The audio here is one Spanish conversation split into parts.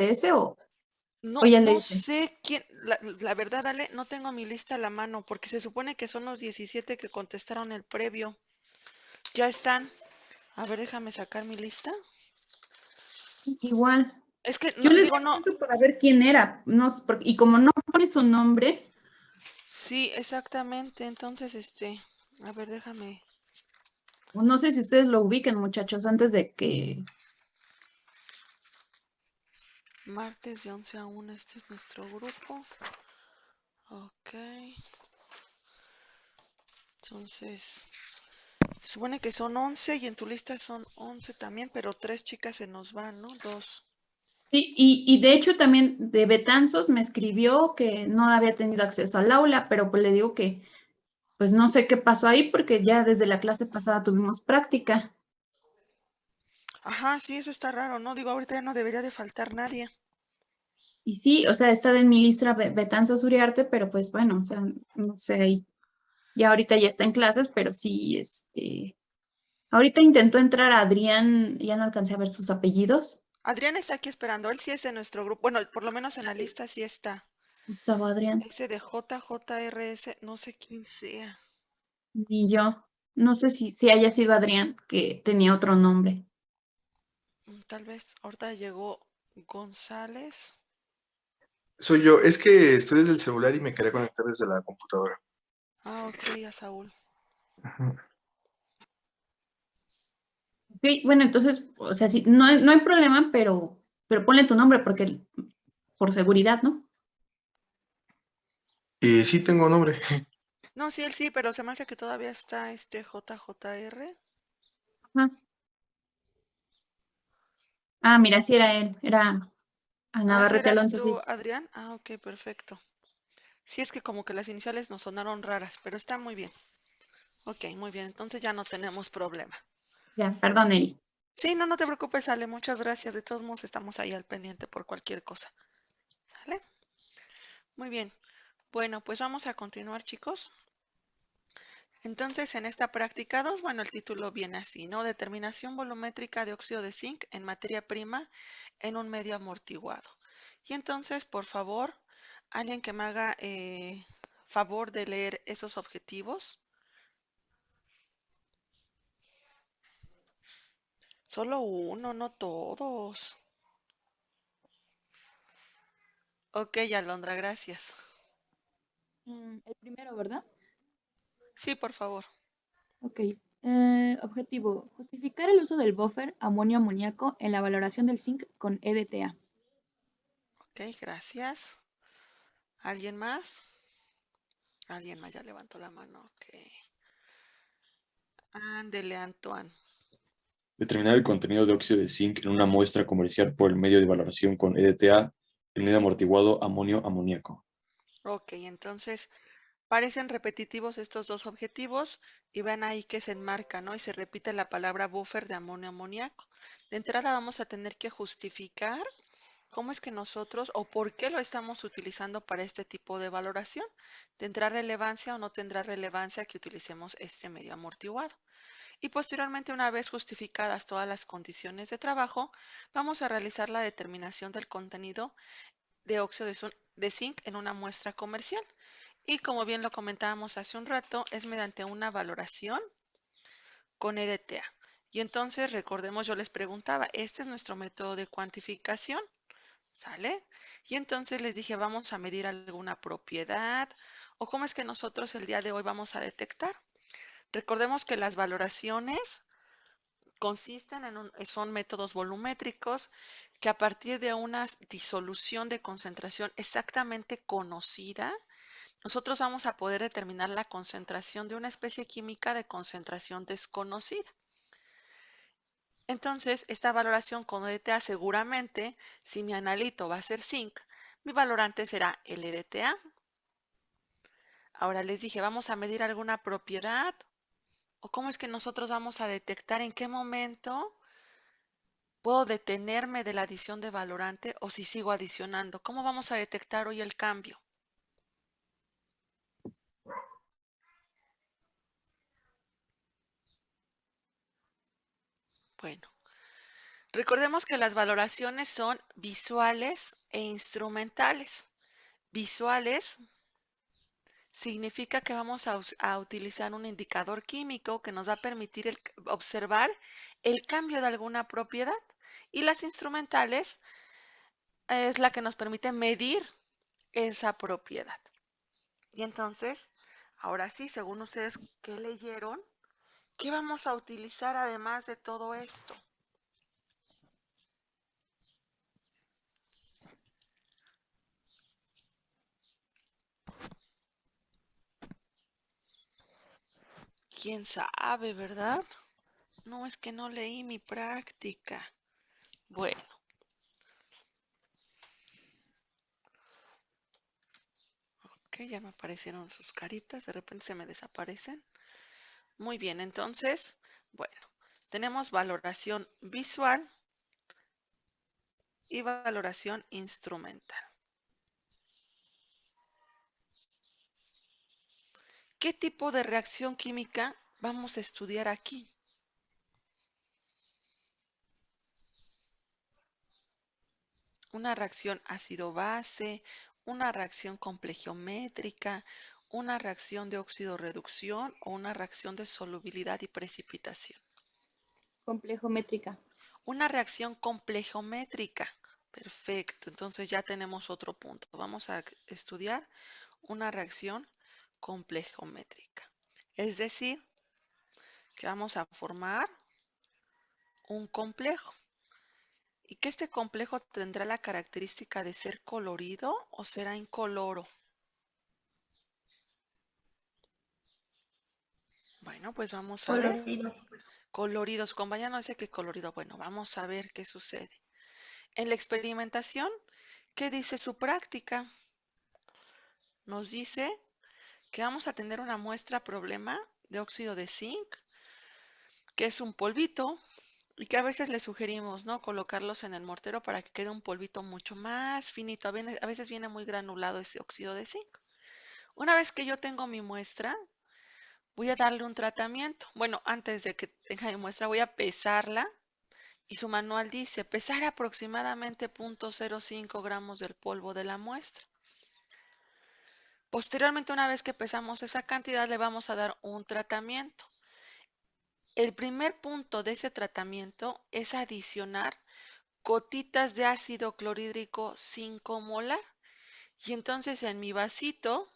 ese o No, ya le no hice. sé quién, la verdad, Ale, no tengo mi lista a la mano, porque se supone que son los 17 que contestaron el previo. Ya están. A ver, déjame sacar mi lista. Igual. Es que, Yo no, le di digo, no. acceso para ver quién era, no, y como no pone su nombre, Sí, exactamente. Entonces, a ver, déjame. no sé si ustedes lo ubiquen, muchachos, antes de que... Martes de 11 a 1, este es nuestro grupo. Ok. Entonces, se supone que son 11 y en tu lista son 11 también, pero 3 chicas se nos van, ¿no? 2. Sí, y de hecho también de Betanzos me escribió que no había tenido acceso al aula, pero pues le digo que pues no sé qué pasó ahí porque ya desde la clase pasada tuvimos práctica. Ajá, sí, eso está raro, ¿no? Digo, ahorita ya no debería de faltar nadie. Y sí, o sea, está en mi lista Betanzos Uriarte, pero pues bueno, o sea, no sé, ahí ya ahorita ya está en clases, pero sí, ahorita intentó entrar a Adrián, ya no alcancé a ver sus apellidos. Adrián está aquí esperando, él sí es de nuestro grupo. Bueno, por lo menos en la lista sí está. Gustavo Adrián, Ese de JJRS, no sé quién sea. ni yo. No sé si haya sido Adrián, que tenía otro nombre. Tal vez ahorita llegó González. Soy yo, es que estoy desde el celular y me quería conectar desde la computadora. Ah, ok, a Saúl. Ujú. Ok, bueno, entonces, o sea, sí, no hay problema, pero ponle tu nombre porque por seguridad, ¿no? Y sí tengo nombre. No, sí, él sí, pero se me hace que todavía está este JJR. Ajá. Ah, mira, sí era él, era a Ah, sí Navarrete eras Alonso, tú, sí. Adrián. Ah, ok, perfecto. Sí, es que como que las iniciales nos sonaron raras, pero está muy bien. Ok, muy bien, entonces ya no tenemos problema. Ya, perdón, Eri. Sí, no, no te preocupes, Ale, muchas gracias. De todos modos, estamos ahí al pendiente por cualquier cosa. ¿Sale? Muy bien. Bueno, pues vamos a continuar, chicos. Entonces, en esta práctica 2, bueno, el título viene así, ¿no? Determinación volumétrica de óxido de zinc en materia prima en un medio amortiguado. Y entonces, por favor, alguien que me haga favor de leer esos objetivos. Solo uno, no todos. Ok, Alondra, gracias. El primero, ¿verdad? Sí, por favor. Ok. Objetivo. Justificar el uso del buffer amonio-amoníaco en la valoración del zinc con EDTA. Ok, gracias. ¿Alguien más? Alguien más ya levantó la mano. Ok. Ándele, Antoine. Determinar el contenido de óxido de zinc en una muestra comercial por el medio de valoración con EDTA, el medio amortiguado amonio-amoníaco. Ok, entonces parecen repetitivos estos dos objetivos y ven ahí que se enmarca, ¿no? Y se repite la palabra buffer de amonio-amoníaco. De entrada vamos a tener que justificar cómo es que nosotros o por qué lo estamos utilizando para este tipo de valoración. ¿Tendrá relevancia o no tendrá relevancia que utilicemos este medio amortiguado? Y posteriormente, una vez justificadas todas las condiciones de trabajo, vamos a realizar la determinación del contenido de óxido de zinc en una muestra comercial. Y como bien lo comentábamos hace un rato, es mediante una valoración con EDTA. Y entonces, recordemos, yo les preguntaba, este es nuestro método de cuantificación, ¿sale? Y entonces les dije, vamos a medir alguna propiedad o cómo es que nosotros el día de hoy vamos a detectar. Recordemos que las valoraciones son métodos volumétricos que a partir de una disolución de concentración exactamente conocida, nosotros vamos a poder determinar la concentración de una especie química de concentración desconocida. Entonces, esta valoración con EDTA seguramente, si mi analito va a ser zinc, mi valorante será LDTA. Ahora les dije, ¿vamos a medir alguna propiedad? ¿O cómo es que nosotros vamos a detectar en qué momento puedo detenerme de la adición de valorante o si sigo adicionando? ¿Cómo vamos a detectar hoy el cambio? Bueno, Recordemos que las valoraciones son visuales e instrumentales. Visuales significa que vamos a utilizar un indicador químico que nos va a permitir observar el cambio de alguna propiedad. Y las instrumentales es la que nos permite medir esa propiedad. Y entonces, ahora sí, según ustedes que leyeron, ¿qué vamos a utilizar además de todo esto? ¿Quién sabe, verdad? No, es que no leí mi práctica. Bueno, ok, ya me aparecieron sus caritas, de repente se me desaparecen. Muy bien, entonces, bueno, tenemos valoración visual y valoración instrumental. ¿Qué tipo de reacción química vamos a estudiar aquí? Una reacción ácido-base, una reacción complejométrica, una reacción de óxido-reducción o una reacción de solubilidad y precipitación. Complejométrica. Una reacción complejométrica. Perfecto, entonces ya tenemos otro punto. Vamos a estudiar una reacción complejométrica. Es decir, que vamos a formar un complejo y que este complejo tendrá la característica de ser colorido o será incoloro. Bueno, pues vamos a ver. Colorido. Colorido. Su compañera no dice que colorido. Bueno, vamos a ver qué sucede. En la experimentación, ¿qué dice su práctica? Nos dice que vamos a tener una muestra problema de óxido de zinc, que es un polvito, y que a veces le sugerimos, ¿no? Colocarlos en el mortero para que quede un polvito mucho más finito. A veces viene muy granulado ese óxido de zinc. Una vez que yo tengo mi muestra, voy a darle un tratamiento. Bueno, antes de que tenga mi muestra, voy a pesarla. Y su manual dice pesar aproximadamente 0.05 gramos del polvo de la muestra. Posteriormente, una vez que pesamos esa cantidad, le vamos a dar un tratamiento. El primer punto de ese tratamiento es adicionar gotitas de ácido clorhídrico 5 molar. Y entonces en mi vasito,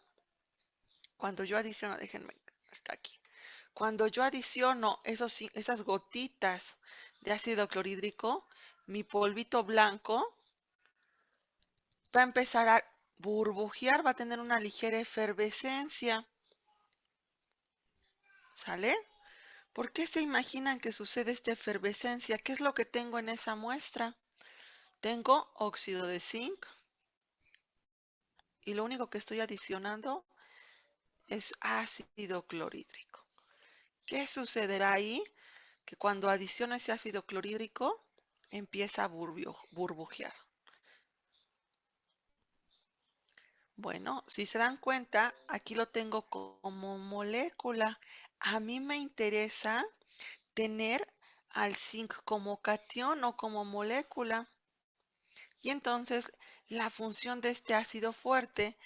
cuando yo adiciono, déjenme, está aquí. Cuando yo adiciono esas gotitas de ácido clorhídrico, mi polvito blanco va a empezar a burbujear, va a tener una ligera efervescencia. ¿Sale? ¿Por qué se imaginan que sucede esta efervescencia? ¿Qué es lo que tengo en esa muestra? Tengo óxido de zinc y lo único que estoy adicionando es ácido clorhídrico. ¿Qué sucederá ahí? Que cuando adiciono ese ácido clorhídrico empieza a burbujear. Bueno, si se dan cuenta, aquí lo tengo como molécula. A mí me interesa tener al zinc como catión o como molécula. Y entonces la función de este ácido fuerte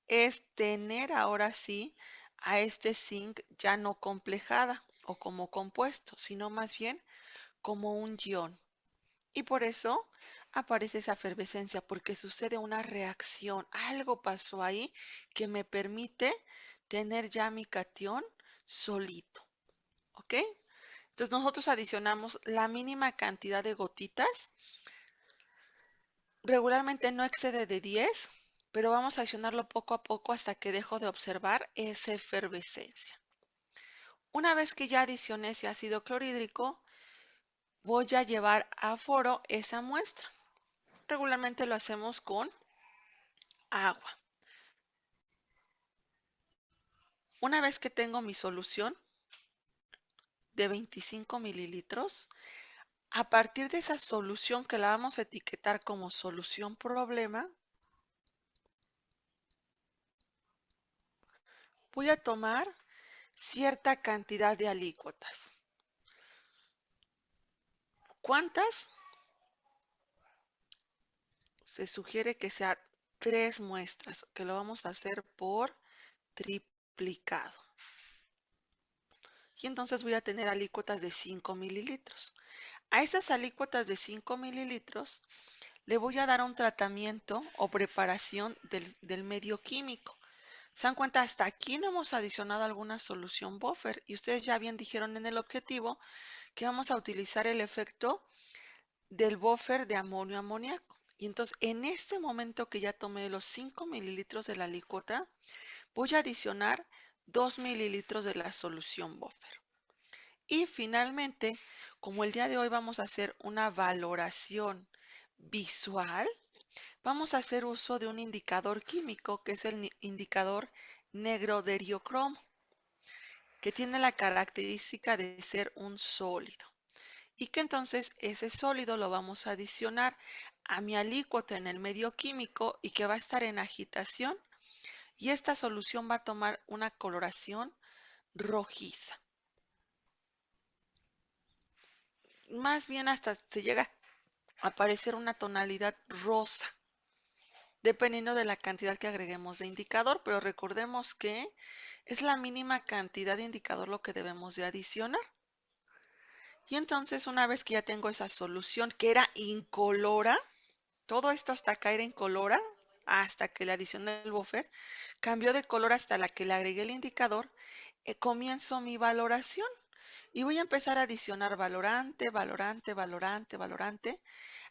es tener ahora sí a este zinc ya no complejada o como compuesto, sino más bien como un ion. Y por eso aparece esa efervescencia, porque sucede una reacción. Algo pasó ahí que me permite tener ya mi catión solito. ¿Ok? Entonces nosotros adicionamos la mínima cantidad de gotitas. Regularmente no excede de 10, pero vamos a adicionarlo poco a poco hasta que dejo de observar esa efervescencia. Una vez que ya adicioné ese ácido clorhídrico, voy a llevar a foro esa muestra. Regularmente lo hacemos con agua. Una vez que tengo mi solución de 25 mililitros, a partir de esa solución que la vamos a etiquetar como solución problema, voy a tomar cierta cantidad de alícuotas. ¿Cuántas? se sugiere que sea 3 muestras, que lo vamos a hacer por triplicado. Y entonces voy a tener alícuotas de 5 mililitros. A esas alícuotas de 5 mililitros le voy a dar un tratamiento o preparación del medio químico. ¿Se dan cuenta? Hasta aquí no hemos adicionado alguna solución buffer y ustedes ya bien dijeron en el objetivo que vamos a utilizar el efecto del buffer de amonio amoníaco. Y entonces en este momento que ya tomé los 5 mililitros de la alícuota, voy a adicionar 2 mililitros de la solución buffer. Y finalmente, como el día de hoy vamos a hacer una valoración visual, vamos a hacer uso de un indicador químico que es el indicador negro deriocromo, que tiene la característica de ser un sólido. Y que entonces ese sólido lo vamos a adicionar a mi alícuota en el medio químico y que va a estar en agitación. Y esta solución va a tomar una coloración rojiza. Más bien hasta se llega a aparecer una tonalidad rosa, dependiendo de la cantidad que agreguemos de indicador, pero recordemos que es la mínima cantidad de indicador lo que debemos de adicionar. Y entonces una vez que ya tengo esa solución que era incolora, todo esto hasta acá era incolora, hasta que le adicioné el buffer, cambió de color hasta la que le agregué el indicador, comienzo mi valoración. Y voy a empezar a adicionar valorante, valorante, valorante, valorante,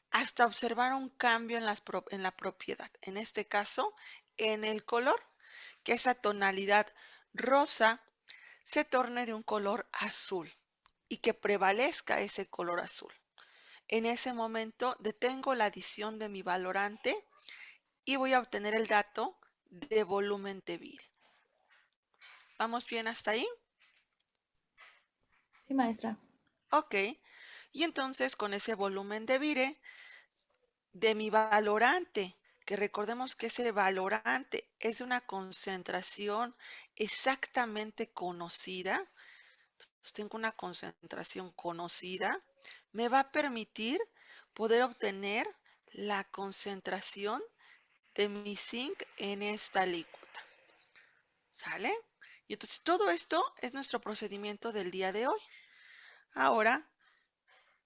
hasta observar un cambio en la propiedad. En este caso, en el color, que esa tonalidad rosa se torne de un color azul y que prevalezca ese color azul. En ese momento detengo la adición de mi valorante y voy a obtener el dato de volumen de vire. ¿Vamos bien hasta ahí? Sí, maestra. Ok. Y entonces con ese volumen de vire de mi valorante, que recordemos que ese valorante es una concentración exactamente conocida, entonces tengo una concentración conocida, me va a permitir poder obtener la concentración de mi zinc en esta alícuota. ¿Sale? Y entonces todo esto es nuestro procedimiento del día de hoy. Ahora,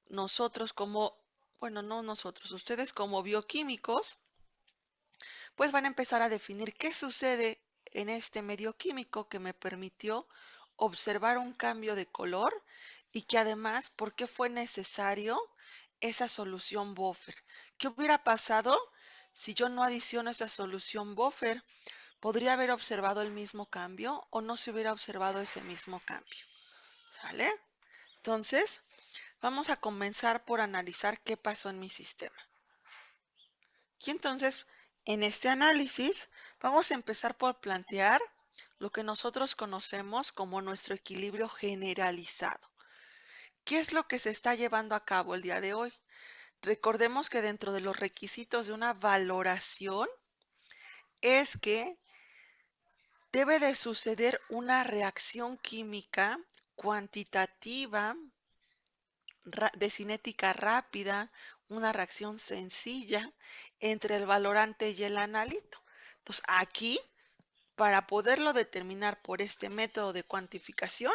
nosotros como, bueno, no nosotros, ustedes como bioquímicos, pues van a empezar a definir qué sucede en este medio químico que me permitió observar un cambio de color y que además, ¿por qué fue necesario esa solución buffer? ¿Qué hubiera pasado si yo no adiciono esa solución buffer? ¿Podría haber observado el mismo cambio o no se hubiera observado ese mismo cambio? ¿Sale? Entonces, vamos a comenzar por analizar qué pasó en mi sistema. Y entonces, en este análisis, vamos a empezar por plantear lo que nosotros conocemos como nuestro equilibrio generalizado. ¿Qué es lo que se está llevando a cabo el día de hoy? Recordemos que dentro de los requisitos de una valoración es que debe de suceder una reacción química cuantitativa, de cinética rápida, una reacción sencilla entre el valorante y el analito. Entonces, aquí, para poderlo determinar por este método de cuantificación,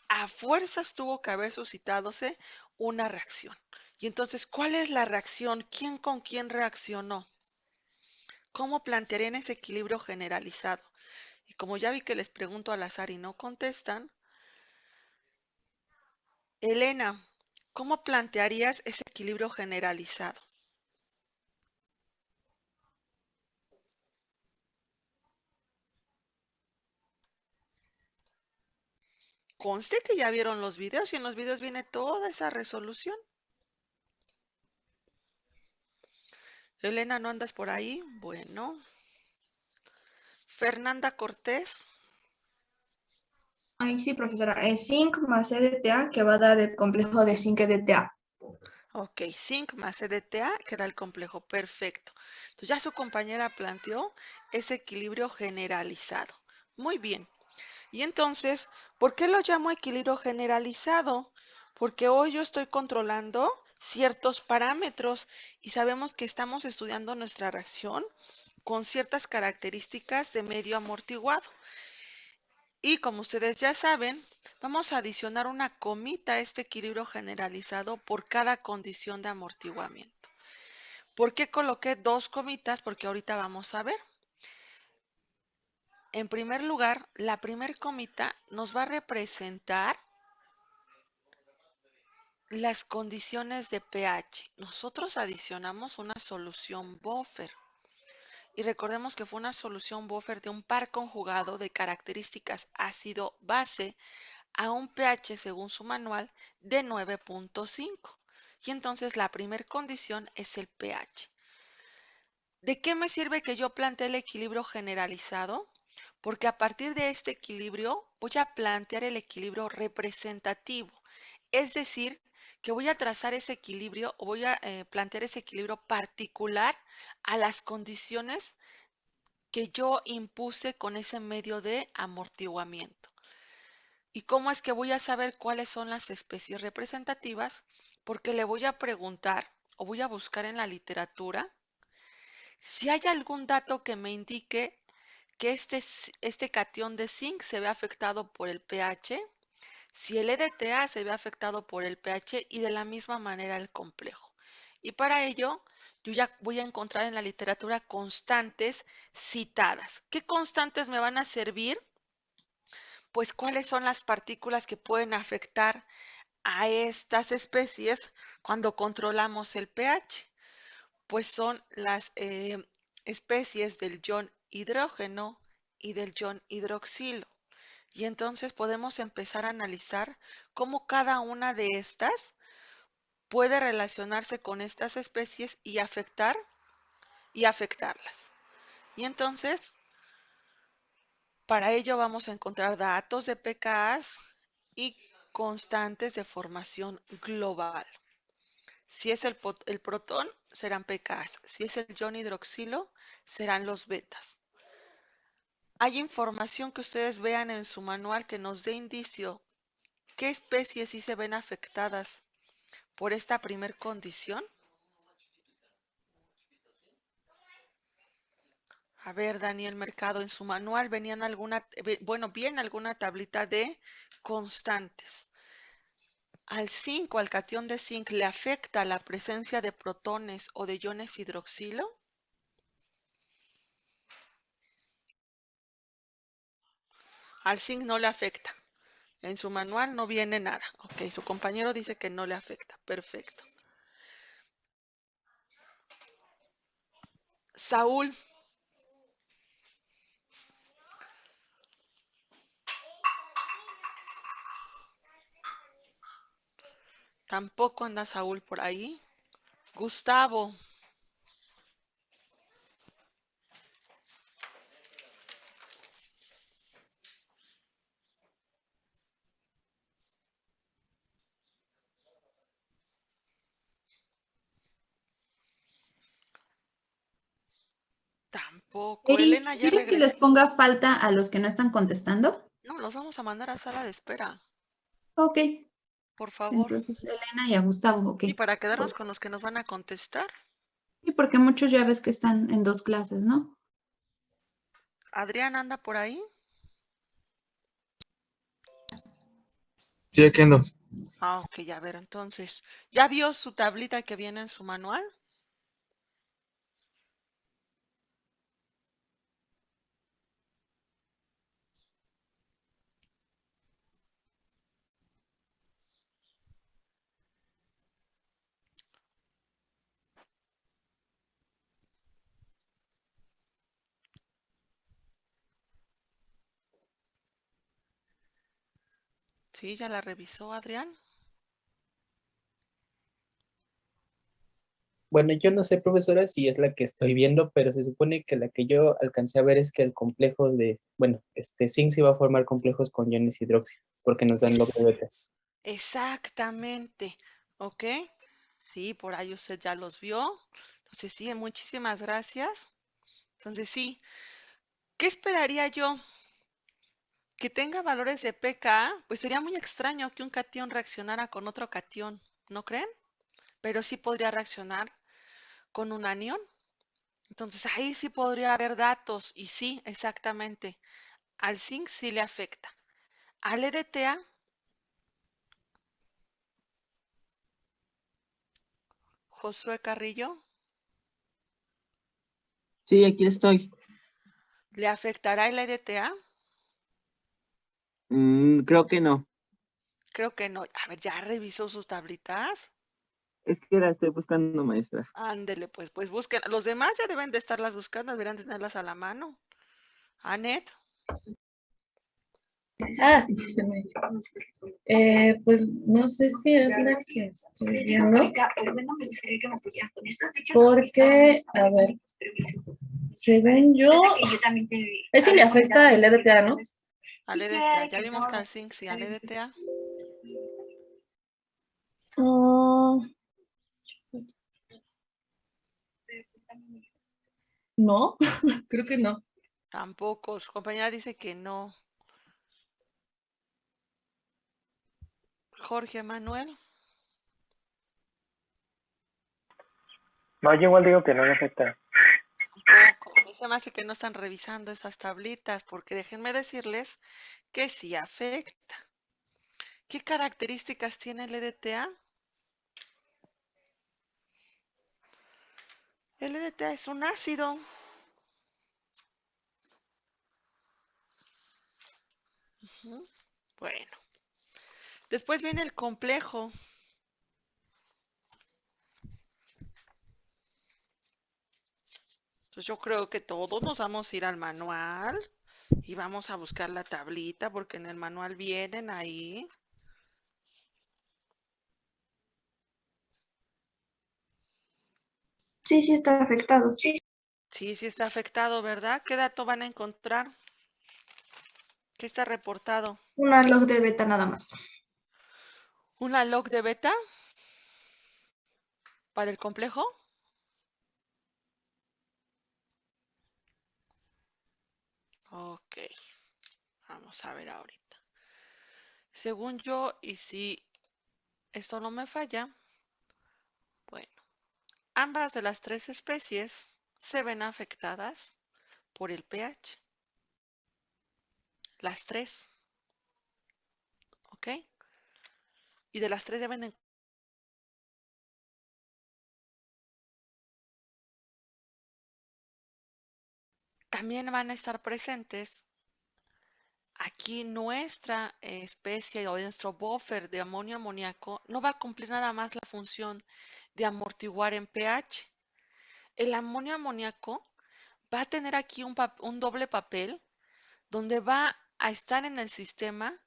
a fuerzas tuvo que haber suscitadose una reacción. Y entonces, ¿cuál es la reacción? ¿Quién con quién reaccionó? ¿Cómo plantearían ese equilibrio generalizado? Y como ya vi que les pregunto al azar y no contestan, Elena, ¿cómo plantearías ese equilibrio generalizado? Conste que ya vieron los videos y en los videos viene toda esa resolución. Elena, ¿no andas por ahí? Bueno. Fernanda Cortés. Ay, sí, profesora. Es zinc más EDTA que va a dar el complejo de zinc EDTA. Ok, zinc más EDTA queda el complejo. Perfecto. Entonces ya su compañera planteó ese equilibrio generalizado. Muy bien. Y entonces, ¿por qué lo llamo equilibrio generalizado? Porque hoy yo estoy controlando ciertos parámetros y sabemos que estamos estudiando nuestra reacción con ciertas características de medio amortiguado. Y como ustedes ya saben, vamos a adicionar una comita a este equilibrio generalizado por cada condición de amortiguamiento. ¿Por qué coloqué dos comitas? Porque ahorita vamos a ver. En primer lugar, la primer comita nos va a representar las condiciones de pH. Nosotros adicionamos una solución buffer. Y recordemos que fue una solución buffer de un par conjugado de características ácido-base a un pH, según su manual, de 9.5. Y entonces la primera condición es el pH. ¿De qué me sirve que yo plantee el equilibrio generalizado? Porque a partir de este equilibrio voy a plantear el equilibrio representativo. Es decir, que voy a trazar ese equilibrio o voy a plantear ese equilibrio particular a las condiciones que yo impuse con ese medio de amortiguamiento. ¿Y cómo es que voy a saber cuáles son las especies representativas? Porque le voy a preguntar o voy a buscar en la literatura si hay algún dato que me indique que este catión de zinc se ve afectado por el pH, si el EDTA se ve afectado por el pH y de la misma manera el complejo. Y para ello, yo ya voy a encontrar en la literatura constantes citadas. ¿Qué constantes me van a servir? Pues cuáles son las partículas que pueden afectar a estas especies cuando controlamos el pH. Pues son las especies del ion hidrógeno y del ion hidroxilo. Y entonces podemos empezar a analizar cómo cada una de estas puede relacionarse con estas especies y afectarlas. Y entonces, para ello vamos a encontrar datos de pKs y constantes de formación global. Si es el protón, serán pKs. Si es el ion hidroxilo, serán los betas. Hay información que ustedes vean en su manual que nos dé indicio qué especies sí se ven afectadas por esta primer condición. A ver, Daniel Mercado, en su manual viene alguna tablita de constantes. Al zinc o al catión de zinc le afecta la presencia de protones o de iones hidroxilo. Al zinc no le afecta. En su manual no viene nada. Ok, su compañero dice que no le afecta. Perfecto. Saúl. Tampoco anda Saúl por ahí. Gustavo. Tampoco. Eri, Elena ya ¿quieres que les regresó. ponga falta a los que no están contestando? No, los vamos a mandar a sala de espera. Ok, Por favor. entonces Elena y a Gustavo, ok. Y para quedarnos con los que nos van a contestar. Sí, porque muchos ya ves que están en dos clases, ¿no? Adrián anda por ahí. Sí, aquí ando. Ah, ok, ya ver, entonces. ¿Ya vio su tablita que viene en su manual? Sí, ya la revisó Adrián. Bueno, yo no sé, profesora, si es la que estoy viendo, pero se supone que la que yo alcancé a ver es que el complejo de, bueno, zinc se va a formar complejos con iones hidróxido, porque nos dan log de betas. Exactamente. ¿Ok? Sí, por ahí usted ya los vio. Entonces, sí, muchísimas gracias. Entonces, sí. ¿Qué esperaría yo? Que tenga valores de pK, pues sería muy extraño que un catión reaccionara con otro catión, ¿no creen? pero sí podría reaccionar con un anión. Entonces ahí sí podría haber datos y sí, exactamente, al zinc sí le afecta. Al EDTA, Josué Carrillo, Sí, aquí estoy. ¿le afectará el EDTA? Creo que no. Creo que no. A ver, ¿ya revisó sus tablitas? Es que la estoy buscando, maestra. Ándele, pues busquen. Los demás ya deben de estarlas buscando, deberían tenerlas a la mano. Anet, Ah, pues no sé si es la que estoy viendo, porque, a ver, según yo, ese le afecta el EDTA, ¿no? al EDTA. Ya vimos que al zinc sí, al EDTA. Ah, no, creo que no. Tampoco. Su compañera dice que no. Jorge Manuel, No, yo igual digo que no le afecta. tampoco. A mí se me hace que no están revisando esas tablitas, porque déjenme decirles que sí afecta. ¿Qué características tiene el EDTA? El EDTA es un ácido. Ujú. Bueno, después viene el complejo. Entonces yo creo que todos nos vamos a ir al manual y vamos a buscar la tablita porque en el manual vienen ahí. Sí, sí está afectado. Sí, sí está afectado, ¿verdad? ¿Qué dato van a encontrar? ¿Qué está reportado? Una log de beta nada más. ¿Una log de beta para el complejo? Ok, vamos a ver ahorita. Según yo, y si esto no me falla, bueno, ambas de las tres especies se ven afectadas por el pH. Las tres, ¿ok? Y de las tres deben también van a estar presentes aquí nuestra especie o nuestro buffer de amonio amoníaco no va a cumplir nada más la función de amortiguar en pH. El amonio amoníaco va a tener aquí un doble papel donde va a estar en el sistema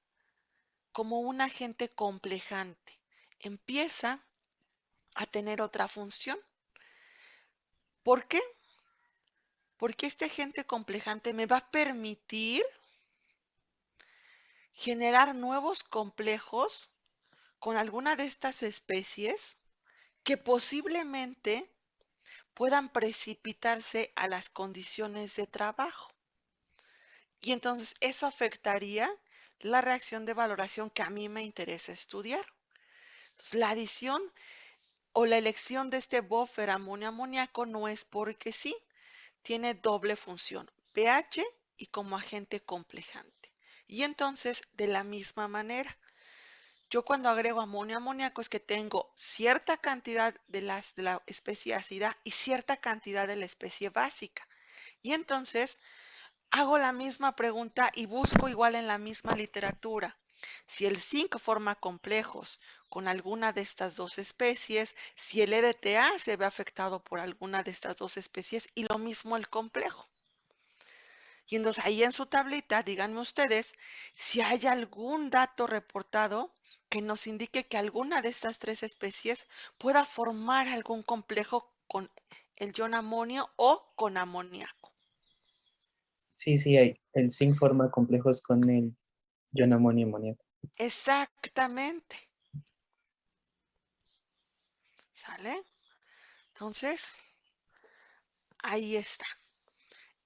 como un agente complejante. Empieza a tener otra función. ¿Por qué? Porque este agente complejante me va a permitir generar nuevos complejos con alguna de estas especies que posiblemente puedan precipitarse a las condiciones de trabajo. Y entonces eso afectaría la reacción de valoración que a mí me interesa estudiar. Entonces, la adición o la elección de este buffer amonio amoníaco no es porque sí, tiene doble función, pH y como agente complejante. Y entonces, de la misma manera, yo cuando agrego amonio amoníaco es que tengo cierta cantidad de la especie ácida y cierta cantidad de la especie básica. Y entonces hago la misma pregunta y busco igual en la misma literatura. Si el zinc forma complejos con alguna de estas dos especies, si el EDTA se ve afectado por alguna de estas dos especies y lo mismo el complejo. Y entonces ahí en su tablita, díganme ustedes si hay algún dato reportado que nos indique que alguna de estas tres especies pueda formar algún complejo con el ion amonio o con amoníaco. Sí, sí hay. El zinc forma complejos con el ion amonio y amoníaco. Exactamente. ¿Sale? Entonces, ahí está.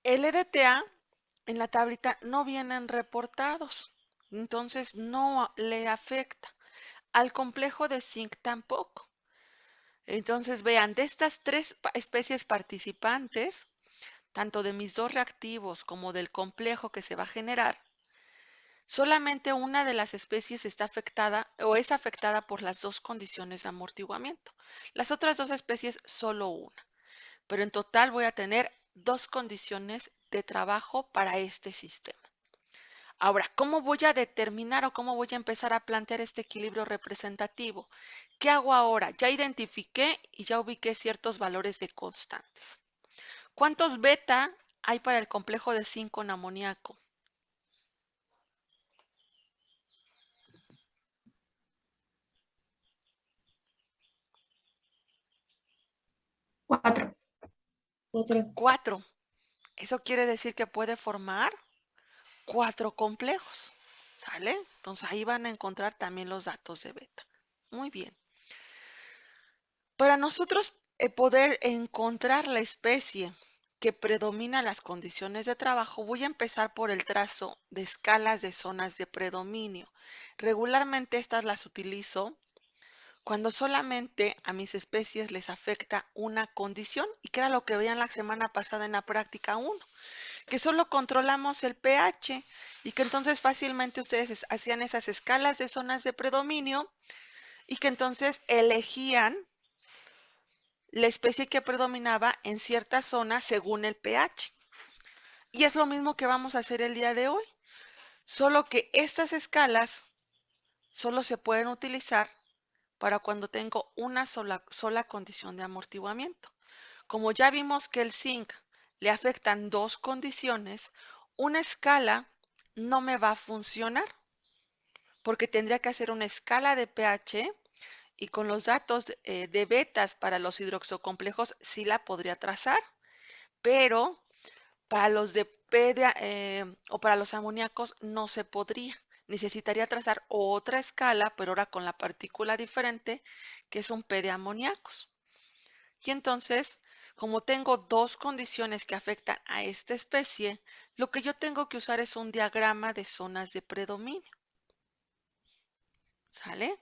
El EDTA en la tablita no vienen reportados, entonces no le afecta. Al complejo de zinc tampoco. Entonces, vean, de estas tres especies participantes, tanto de mis dos reactivos como del complejo que se va a generar, solamente una de las especies está afectada o es afectada por las dos condiciones de amortiguamiento. Las otras dos especies, solo una. Pero en total voy a tener dos condiciones de trabajo para este sistema. Ahora, ¿cómo voy a determinar o cómo voy a empezar a plantear este equilibrio representativo? ¿Qué hago ahora? Ya identifiqué y ya ubiqué ciertos valores de constantes. ¿Cuántos beta hay para el complejo de zinc con amoníaco? 4. 4. Eso quiere decir que puede formar 4 complejos. ¿Sale? Entonces ahí van a encontrar también los datos de beta. Muy bien. Para nosotros poder encontrar la especie que predomina las condiciones de trabajo, voy a empezar por el trazo de escalas de zonas de predominio. Regularmente estas las utilizo cuando solamente a mis especies les afecta una condición, y que era lo que veían la semana pasada en la práctica 1, que solo controlamos el pH y que entonces fácilmente ustedes hacían esas escalas de zonas de predominio y que entonces elegían la especie que predominaba en cierta zona según el pH. Y es lo mismo que vamos a hacer el día de hoy, solo que estas escalas solo se pueden utilizar para cuando tengo una sola condición de amortiguamiento. Como ya vimos que el zinc le afectan dos condiciones, una escala no me va a funcionar porque tendría que hacer una escala de pH y con los datos de betas para los hidroxocomplejos sí la podría trazar, pero para los de o para los amoníacos no se podría. Necesitaría trazar otra escala, pero ahora con la partícula diferente, que es un P de amoníacos. Y entonces, como tengo dos condiciones que afectan a esta especie, lo que yo tengo que usar es un diagrama de zonas de predominio. ¿Sale?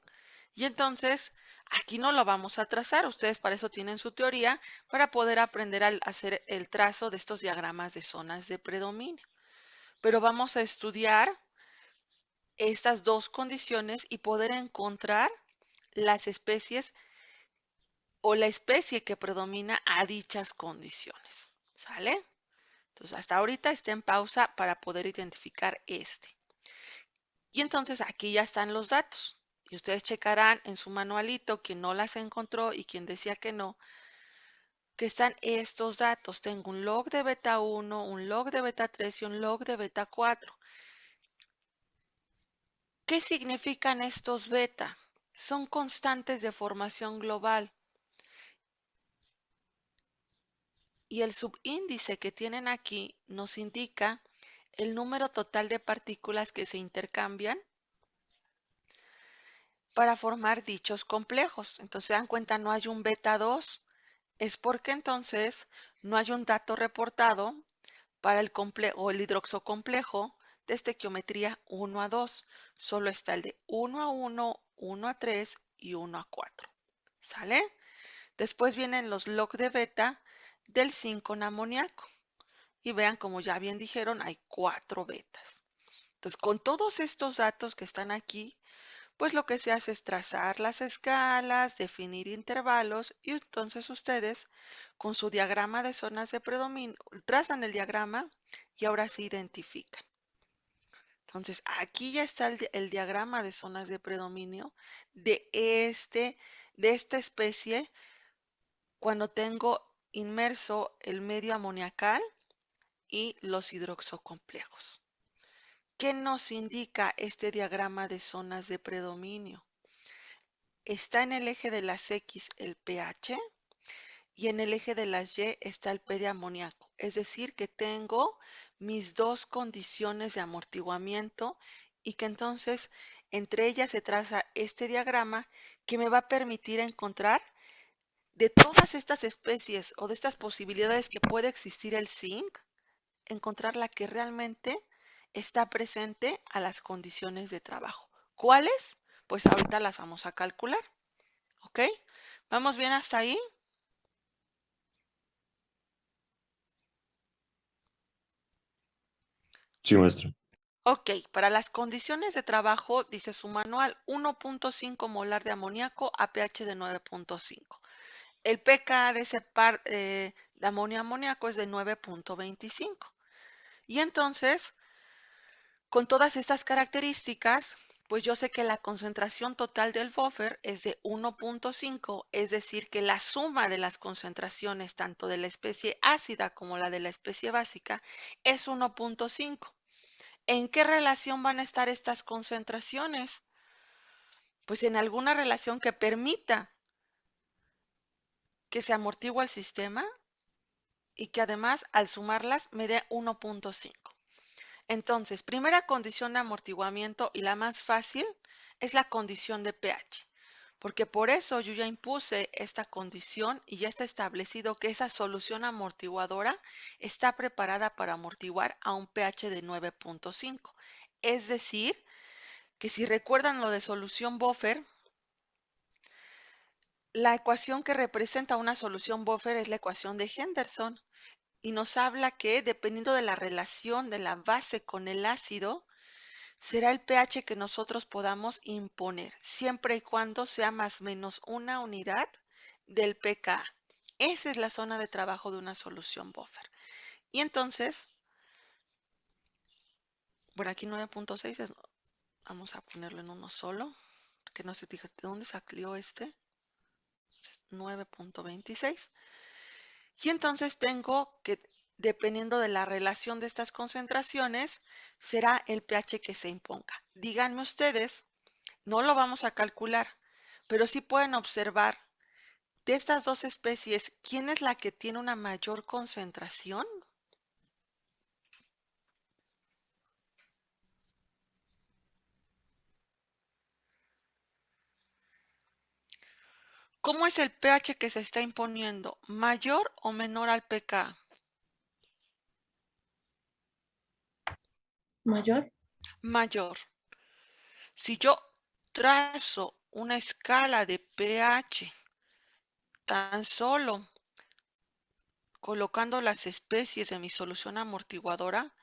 Y entonces, aquí no lo vamos a trazar. Ustedes para eso tienen su teoría, para poder aprender a hacer el trazo de estos diagramas de zonas de predominio. Pero vamos a estudiar estas dos condiciones y poder encontrar las especies o la especie que predomina a dichas condiciones. ¿Sale? Entonces, hasta ahorita está en pausa para poder identificar este. Y entonces aquí ya están los datos. Y ustedes checarán en su manualito quien no las encontró y quien decía que no, que están estos datos. Tengo un log de beta 1, un log de beta 3 y un log de beta 4. ¿Qué significan estos beta? Son constantes de formación global. Y el subíndice que tienen aquí nos indica el número total de partículas que se intercambian para formar dichos complejos. Entonces, se dan cuenta, no hay un beta 2. Es porque entonces no hay un dato reportado para el complejo o el hidroxocomplejo de estequiometría 1 a 2. Solo está el de 1 a 1, 1 a 3 y 1 a 4. ¿Sale? Después vienen los log de beta del zinc con amoníaco. Y vean, como ya bien dijeron, hay 4 betas. Entonces, con todos estos datos que están aquí, pues lo que se hace es trazar las escalas, definir intervalos y entonces ustedes con su diagrama de zonas de predominio trazan el diagrama y ahora sí identifican. Entonces aquí ya está el diagrama de zonas de predominio de esta especie cuando tengo inmerso el medio amoniacal y los hidroxocomplejos. ¿Qué nos indica este diagrama de zonas de predominio? Está en el eje de las X el pH y en el eje de las Y está el P de amoníaco. Es decir, que tengo mis dos condiciones de amortiguamiento y que entonces entre ellas se traza este diagrama que me va a permitir encontrar de todas estas especies o de estas posibilidades que puede existir el zinc, encontrar la que realmente está presente a las condiciones de trabajo. ¿Cuáles? Pues ahorita las vamos a calcular. ¿Ok? ¿Vamos bien hasta ahí? Sí, maestra. Ok, para las condiciones de trabajo, dice su manual, 1.5 molar de amoníaco a pH de 9.5. El pK de ese par de amoníaco es de 9.25. Y entonces, con todas estas características, pues yo sé que la concentración total del buffer es de 1.5, es decir, que la suma de las concentraciones tanto de la especie ácida como la de la especie básica es 1.5. ¿En qué relación van a estar estas concentraciones? Pues en alguna relación que permita que se amortigue el sistema y que además al sumarlas me dé 1.5. Entonces, primera condición de amortiguamiento y la más fácil es la condición de pH, porque por eso yo ya impuse esta condición y ya está establecido que esa solución amortiguadora está preparada para amortiguar a un pH de 9.5. Es decir, que si recuerdan lo de solución buffer, la ecuación que representa una solución buffer es la ecuación de Henderson y nos habla que dependiendo de la relación de la base con el ácido, será el pH que nosotros podamos imponer, siempre y cuando sea más o menos una unidad del pKa. Esa es la zona de trabajo de una solución buffer. Y entonces, por aquí 9.6, vamos a ponerlo en uno solo, que no se diga de dónde salió este. 9.26. Y entonces tengo que, dependiendo de la relación de estas concentraciones, será el pH que se imponga. Díganme ustedes, no lo vamos a calcular, pero sí pueden observar de estas dos especies, ¿quién es la que tiene una mayor concentración? ¿Cómo es el pH que se está imponiendo? ¿Mayor o menor al pK? Mayor. Mayor. Si yo trazo una escala de pH tan solo colocando las especies de mi solución amortiguadora,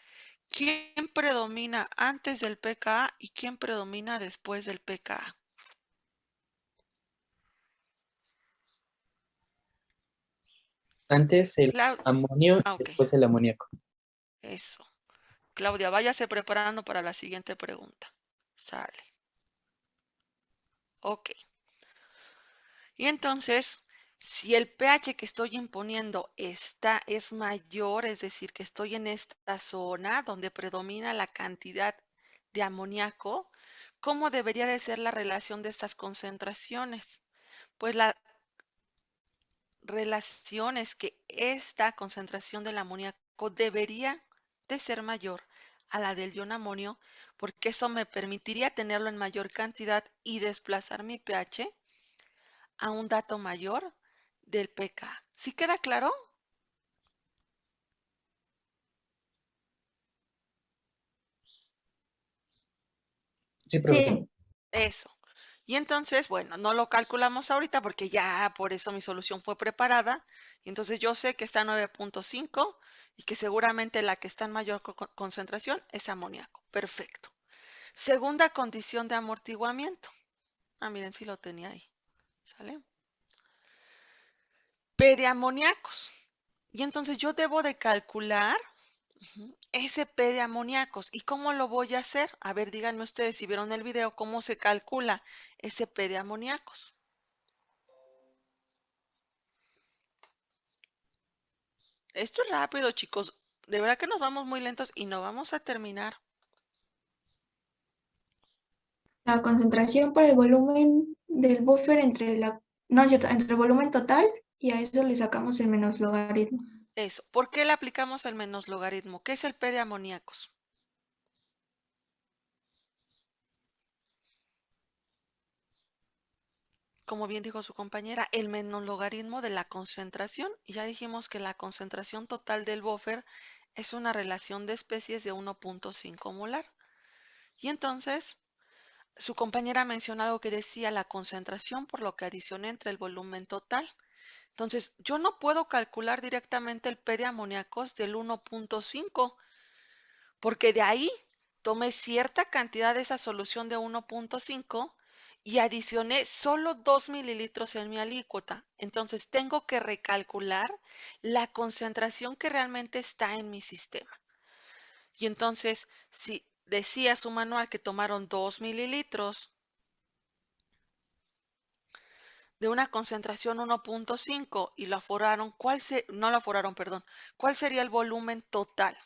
¿quién predomina antes del pKa y quién predomina después del pKa? Antes el amonio y Ok, después el amoníaco. eso. Claudia, váyase preparando para la siguiente pregunta. Sale. Ok. Y entonces, si el pH que estoy imponiendo es mayor, es decir, que estoy en esta zona donde predomina la cantidad de amoníaco, ¿cómo debería de ser la relación de estas concentraciones? Pues la relación es que esta concentración del amoníaco debería de ser mayor a la del ion amonio, porque eso me permitiría tenerlo en mayor cantidad y desplazar mi pH a un dato mayor del pK. ¿Sí queda claro? Sí, profesor. Sí, Eso. Y entonces, bueno, no lo calculamos ahorita porque ya por eso mi solución fue preparada. Y entonces yo sé que está 9.5 y que seguramente la que está en mayor concentración es amoníaco. Perfecto. Segunda condición de amortiguamiento. Ah, miren, sí lo tenía ahí. ¿Sale? P de amoníacos. Y entonces yo debo de calcular ese P de amoníacos. ¿Y cómo lo voy a hacer? A ver, díganme ustedes si vieron el video, cómo se calcula ese P de amoníacos. Esto es rápido, chicos. De verdad que nos vamos muy lentos y no vamos a terminar. la concentración por el volumen del buffer entre no, es cierto, entre el volumen total y a eso le sacamos el menos logaritmo. Eso. ¿Por qué le aplicamos el menos logaritmo? ¿Qué es el P de amoníacos? Como bien dijo su compañera, el menos logaritmo de la concentración. Y ya dijimos que la concentración total del buffer es una relación de especies de 1.5 molar. Y entonces, su compañera mencionó algo que decía la concentración por lo que adicioné entre el volumen total. Entonces, yo no puedo calcular directamente el P de amoníacos del 1.5, porque de ahí tomé cierta cantidad de esa solución de 1.5 y adicioné solo 2 mililitros en mi alícuota. Entonces, tengo que recalcular la concentración que realmente está en mi sistema. Y entonces, si decía su manual que tomaron 2 mililitros de una concentración 1.5 y lo aforaron, no lo aforaron, perdón, ¿cuál sería el volumen total?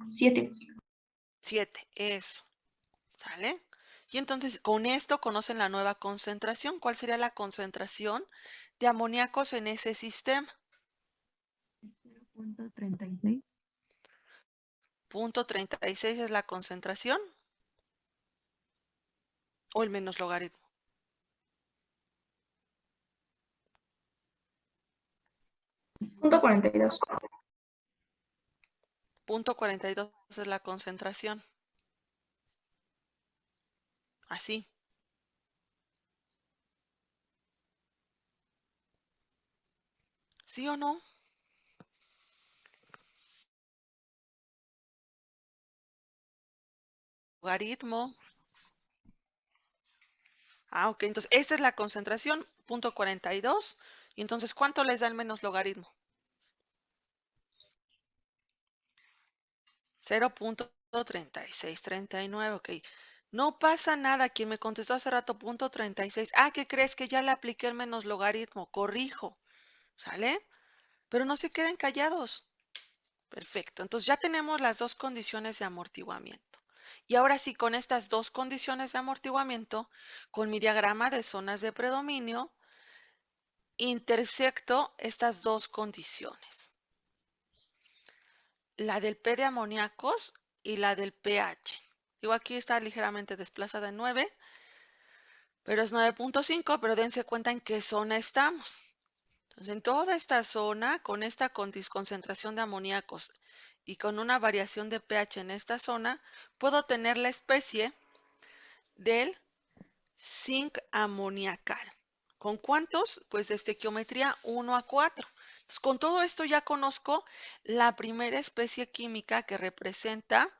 7. 7, eso, ¿sale? Y entonces, con esto conocen la nueva concentración. ¿Cuál sería la concentración de amoníacos en ese sistema? 0.36. Punto 36 es la concentración o el menos logaritmo. Punto 42. Punto 42 es la concentración. Así. ¿Sí o no? Logaritmo. Ah, ok. Entonces, esta es la concentración, punto 42. Y entonces, ¿cuánto les da el menos logaritmo? 0.3639, ok. No pasa nada. Quien me contestó hace rato, punto 36. Ah, ¿qué crees? Que ya le apliqué el menos logaritmo. Corrijo. ¿Sale? Pero no se queden callados. Perfecto. Entonces ya tenemos las dos condiciones de amortiguamiento. Y ahora sí, con estas dos condiciones de amortiguamiento, con mi diagrama de zonas de predominio, intersecto estas dos condiciones. La del P de amoníacos y la del pH. Digo, aquí está ligeramente desplazada en 9, pero es 9.5, pero dense cuenta en qué zona estamos. Entonces, en toda esta zona, con esta concentración de amoníacos y con una variación de pH en esta zona, puedo tener la especie del zinc amoniacal. ¿Con cuántos? Pues de estequiometría 1 a 4. Entonces, con todo esto ya conozco la primera especie química que representa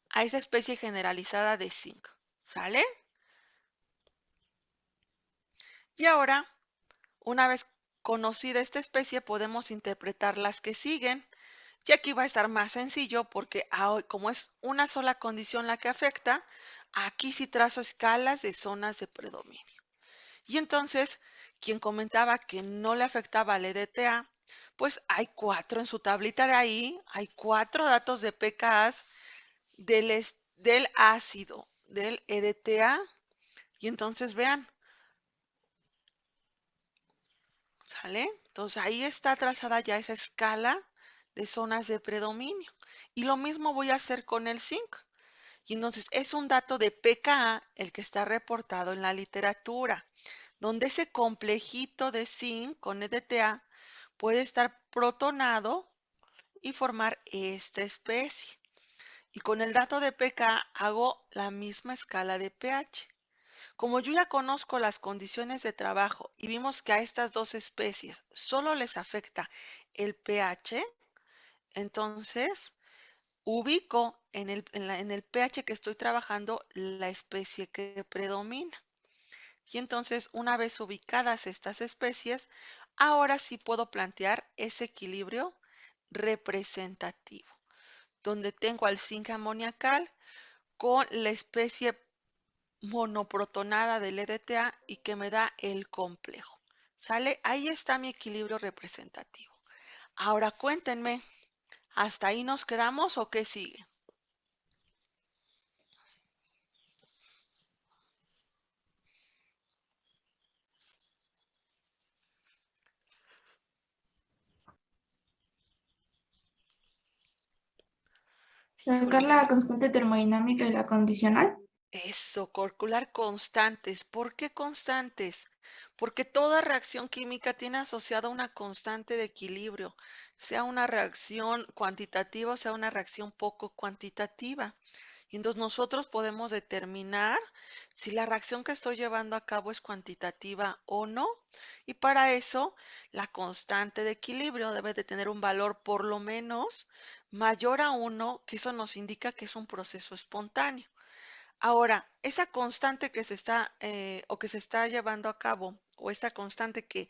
a esa especie generalizada de zinc. ¿Sale? Y ahora, una vez conocida esta especie, podemos interpretar las que siguen. Y aquí va a estar más sencillo porque como es una sola condición la que afecta, aquí sí trazo escalas de zonas de predominio. Y entonces, quien comentaba que no le afectaba al EDTA, pues hay 4 en su tablita de ahí, hay 4 datos de pKs del ácido, del EDTA. Y entonces vean, ¿sale? Entonces ahí está trazada ya esa escala de zonas de predominio. Y lo mismo voy a hacer con el zinc. Y entonces es un dato de pKa el que está reportado en la literatura, donde ese complejito de zinc con EDTA puede estar protonado y formar esta especie. Y con el dato de pKa hago la misma escala de pH. Como yo ya conozco las condiciones de trabajo y vimos que a estas dos especies solo les afecta el pH, entonces ubico en el pH que estoy trabajando la especie que predomina. Y entonces, una vez ubicadas estas especies, ahora sí puedo plantear ese equilibrio representativo, donde tengo al zinc amoniacal con la especie monoprotonada del EDTA y que me da el complejo. ¿Sale? Ahí está mi equilibrio representativo. Ahora cuéntenme, ¿hasta ahí nos quedamos o qué sigue? Sacar Híjole. la constante termodinámica y la condicional. Eso, calcular constantes. ¿Por qué constantes? Porque toda reacción química tiene asociada una constante de equilibrio, sea una reacción cuantitativa o sea una reacción poco cuantitativa. Y entonces nosotros podemos determinar si la reacción que estoy llevando a cabo es cuantitativa o no. Y para eso, la constante de equilibrio debe de tener un valor por lo menos mayor a 1, que eso nos indica que es un proceso espontáneo. Ahora, esa constante que se está o que se está llevando a cabo, o esta constante que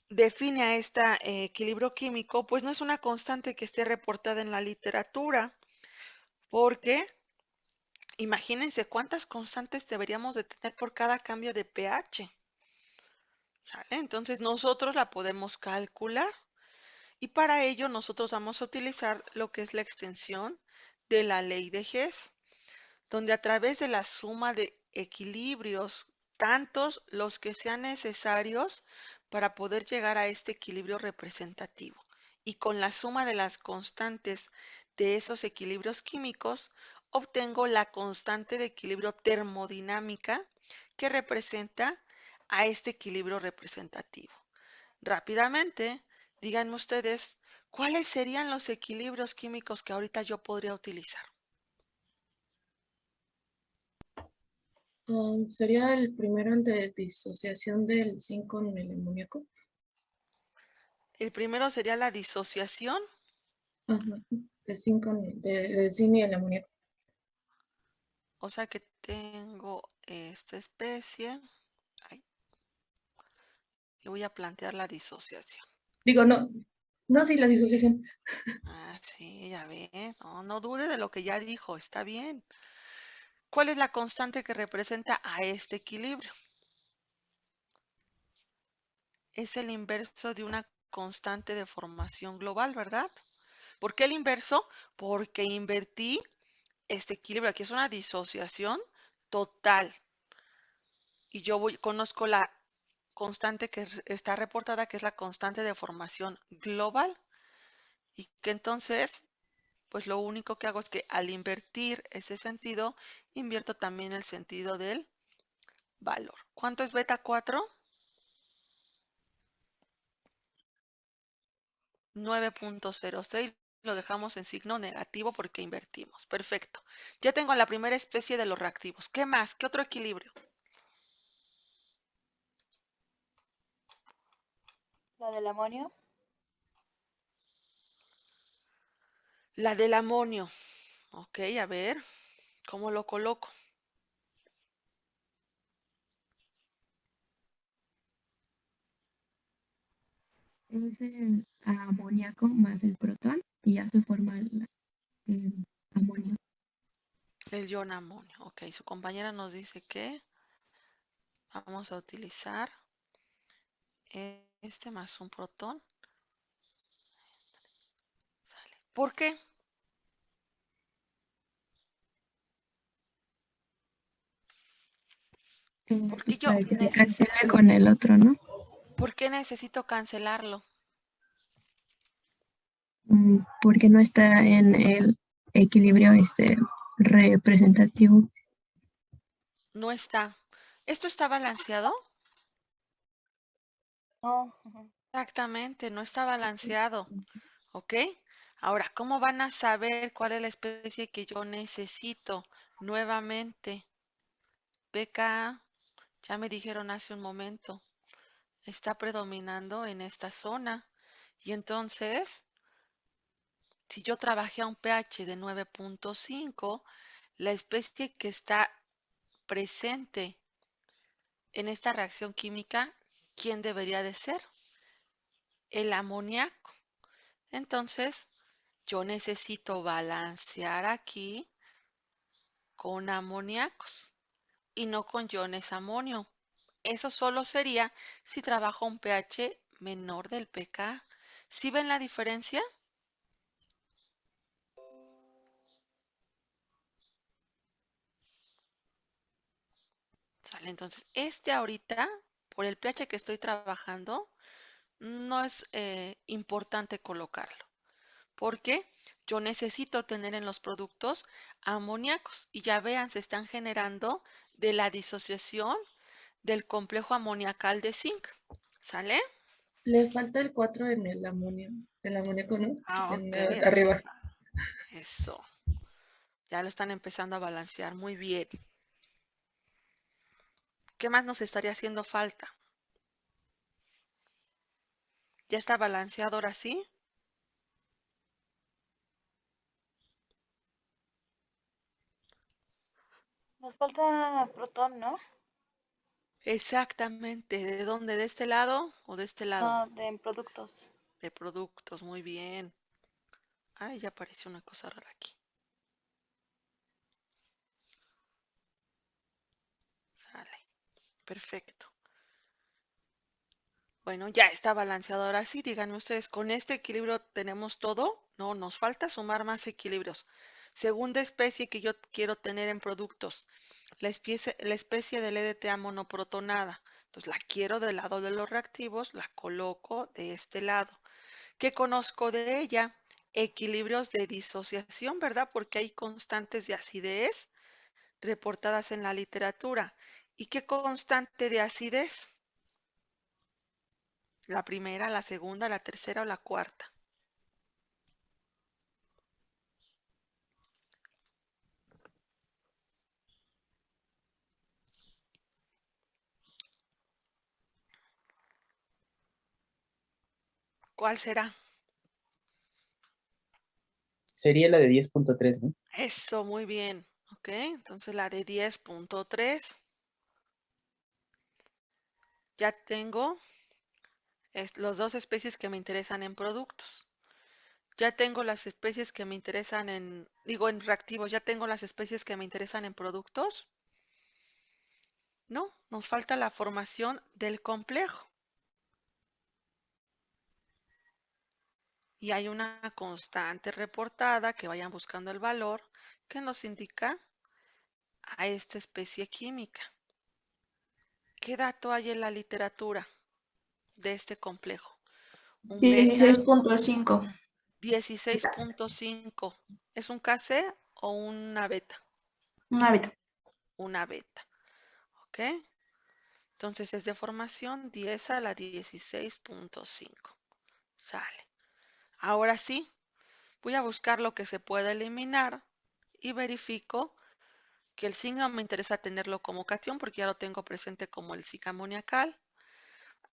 define a este equilibrio químico, pues no es una constante que esté reportada en la literatura, porque imagínense cuántas constantes deberíamos de tener por cada cambio de pH. ¿Sale? Entonces nosotros la podemos calcular y para ello nosotros vamos a utilizar lo que es la extensión de la ley de Hess, donde a través de la suma de equilibrios, tantos los que sean necesarios para poder llegar a este equilibrio representativo, y con la suma de las constantes de esos equilibrios químicos, obtengo la constante de equilibrio termodinámica que representa a este equilibrio representativo. Rápidamente, díganme ustedes, ¿cuáles serían los equilibrios químicos que ahorita yo podría utilizar? Sería el primero el de disociación del zinc con el amoníaco. El primero sería la disociación. Ajá, de zinc del zinc y el amoníaco. O sea que tengo esta especie. Ay, y voy a plantear la disociación. Digo, no, sí, la disociación. Ah, sí, ya ve. No dude de lo que ya dijo, está bien. ¿Cuál es la constante que representa a este equilibrio? Es el inverso de una constante de formación global, ¿verdad? ¿Por qué el inverso? Porque invertí este equilibrio. Aquí es una disociación total. Y yo conozco la constante que está reportada, que es la constante de formación global. Y que entonces, pues lo único que hago es que al invertir ese sentido, invierto también el sentido del valor. ¿Cuánto es beta 4? 9.06. Lo dejamos en signo negativo porque invertimos. Perfecto. Ya tengo la primera especie de los reactivos. ¿Qué más? ¿Qué otro equilibrio? La del amonio. La del amonio. Ok, a ver, ¿cómo lo coloco? Es el amoníaco más el protón y ya se forma el amonio. El ion amonio. Ok, su compañera nos dice que vamos a utilizar este más un protón. Sale. ¿Por qué? Porque Pues yo para que se necesito, cancele con el otro, ¿no? ¿por qué necesito cancelarlo? Porque no está en el equilibrio representativo. No está. ¿Esto está balanceado? Oh, Exactamente, no está balanceado. ¿Ok? Ahora, ¿cómo van a saber cuál es la especie que yo necesito? Nuevamente, pKa, ya me dijeron hace un momento, está predominando en esta zona. Y entonces, si yo trabajé a un pH de 9.5, la especie que está presente en esta reacción química, ¿quién debería de ser? El amoníaco. Entonces, yo necesito balancear aquí con amoníacos y no con iones amonio. Eso solo sería si trabajo a un pH menor del pK. ¿Sí ven la diferencia? Sale, entonces, este ahorita, por el pH que estoy trabajando, no es importante colocarlo. ¿Por qué? yo necesito tener en los productos amoníacos. Y ya vean, se están generando de la disociación del complejo amoniacal de zinc. ¿Sale? Le falta el 4 en el amoníaco, ¿no? Ah, ok. Arriba. Eso. Ya lo están empezando a balancear. Muy bien. ¿Qué más nos estaría haciendo falta? ¿Ya está balanceado ahora sí? Nos falta protón, ¿no? Exactamente. ¿De dónde? ¿De este lado o de este lado? No, de productos. De productos. Muy bien. Ay, ya apareció una cosa rara aquí. Sale. Perfecto. Bueno, ya está balanceado. Ahora sí, díganme ustedes, ¿con este equilibrio tenemos todo? No, nos falta sumar más equilibrios. Segunda especie que yo quiero tener en productos, la especie del EDTA monoprotonada. Entonces la quiero del lado de los reactivos, la coloco de este lado. ¿Qué conozco de ella? Equilibrios de disociación, ¿verdad? Porque hay constantes de acidez reportadas en la literatura. ¿Y qué constante de acidez? ¿La primera, la segunda, la tercera o la cuarta? ¿Cuál será? Sería la de 10.3, ¿no? Eso, muy bien. Ok, entonces la de 10.3. Ya tengo los dos especies que me interesan en productos. Ya tengo las especies que me interesan en reactivos. Ya tengo las especies que me interesan en productos. No, nos falta la formación del complejo. Y hay una constante reportada, que vayan buscando el valor, que nos indica a esta especie química. ¿Qué dato hay en la literatura de este complejo? Un beta 16.5. 16.5. ¿Es un KC o una beta? Una beta. Una beta. ¿Ok? Entonces es de formación 10 a la 16.5. Sale. Ahora sí, voy a buscar lo que se pueda eliminar y verifico que el zinc no me interesa tenerlo como cation porque ya lo tengo presente como el zinc amoniacal.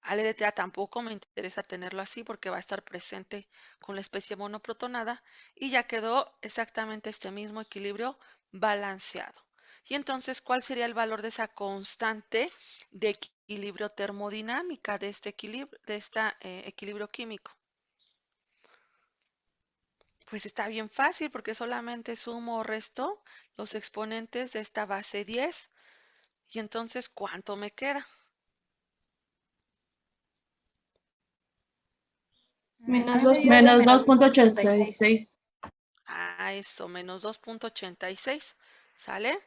Al EDTA tampoco me interesa tenerlo así porque va a estar presente con la especie monoprotonada y ya quedó exactamente este mismo equilibrio balanceado. Y entonces, ¿cuál sería el valor de esa constante de equilibrio termodinámica de este equilibrio químico? Pues está bien fácil porque solamente sumo o resto los exponentes de esta base 10. Y entonces, ¿cuánto me queda? Menos Menos 2.86. Eso, menos 2.86. ¿Sale?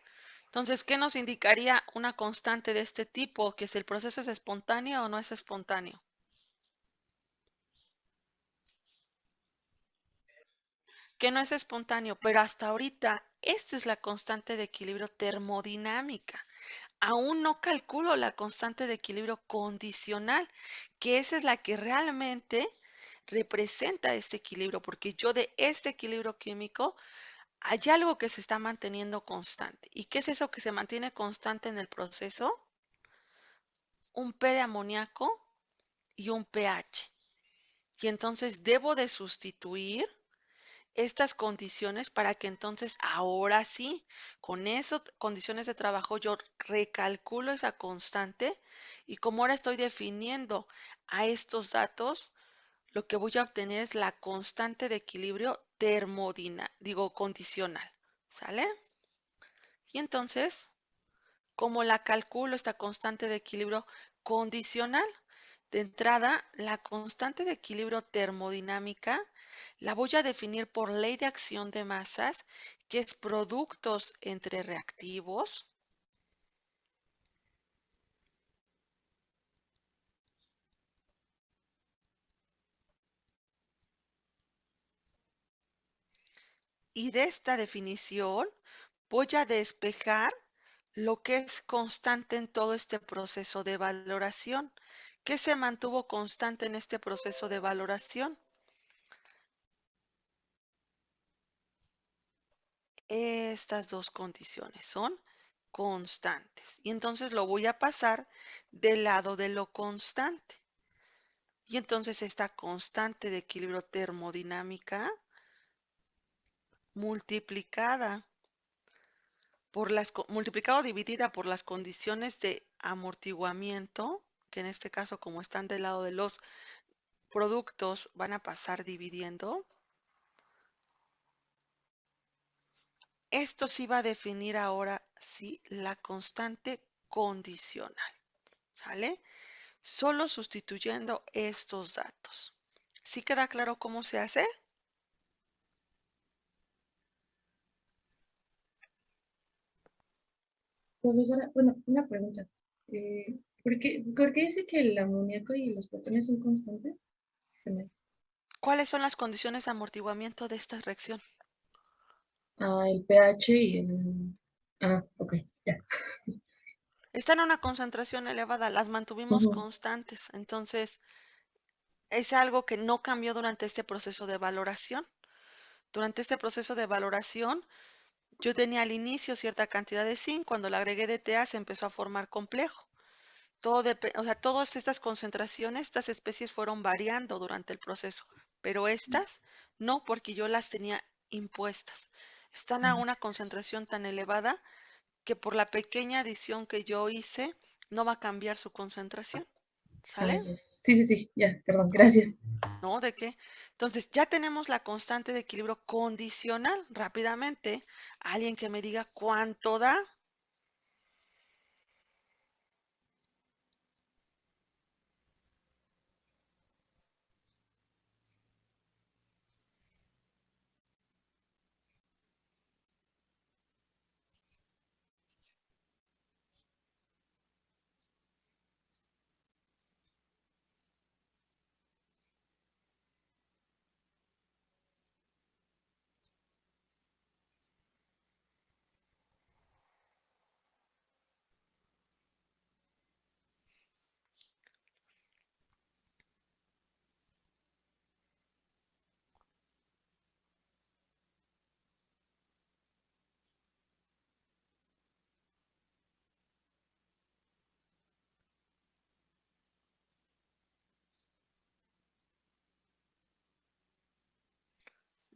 Entonces, ¿qué nos indicaría una constante de este tipo? Que si el proceso es espontáneo o no es espontáneo. Que no es espontáneo, pero hasta ahorita esta es la constante de equilibrio termodinámica. Aún no calculo la constante de equilibrio condicional, que esa es la que realmente representa este equilibrio, porque yo de este equilibrio químico hay algo que se está manteniendo constante. ¿Y qué es eso que se mantiene constante en el proceso? Un P de amoníaco y un pH. Y entonces debo de sustituir estas condiciones para que entonces ahora sí, con esas condiciones de trabajo, yo recalculo esa constante y como ahora estoy definiendo a estos datos, lo que voy a obtener es la constante de equilibrio condicional. ¿Sale? Y entonces, ¿cómo la calculo esta constante de equilibrio condicional? De entrada, la constante de equilibrio termodinámica la voy a definir por ley de acción de masas, que es productos entre reactivos Y de esta definición voy a despejar lo que es constante en todo este proceso de valoración. ¿Qué se mantuvo constante en este proceso de valoración? Estas dos condiciones son constantes. Y entonces lo voy a pasar del lado de lo constante. Y entonces esta constante de equilibrio termodinámica multiplicada multiplicado o dividida por las condiciones de amortiguamiento, que en este caso como están del lado de los productos van a pasar dividiendo. Esto sí va a definir ahora sí la constante condicional, ¿sale? Solo sustituyendo estos datos. ¿Sí queda claro cómo se hace? Profesora, bueno, una pregunta. ¿Por qué dice que el amoníaco y los protones son constantes? Se me- ¿Cuáles son las condiciones de amortiguamiento de esta reacción? el pH y el... Ah, ok, ya. Están a una concentración elevada, las mantuvimos Ujú. constantes, entonces es algo que no cambió durante este proceso de valoración. Durante este proceso de valoración, yo tenía al inicio cierta cantidad de zinc, cuando le agregué DTA se empezó a formar complejo. O sea, todas estas concentraciones, estas especies fueron variando durante el proceso, pero estas no, porque yo las tenía impuestas. Están a una concentración tan elevada que por la pequeña adición que yo hice, no va a cambiar su concentración. Ah, ¿Sale? ya. Sí, sí, sí, ya, perdón, gracias. ¿No? ¿De qué? Entonces, ya tenemos la constante de equilibrio condicional. Rápidamente, alguien que me diga cuánto da.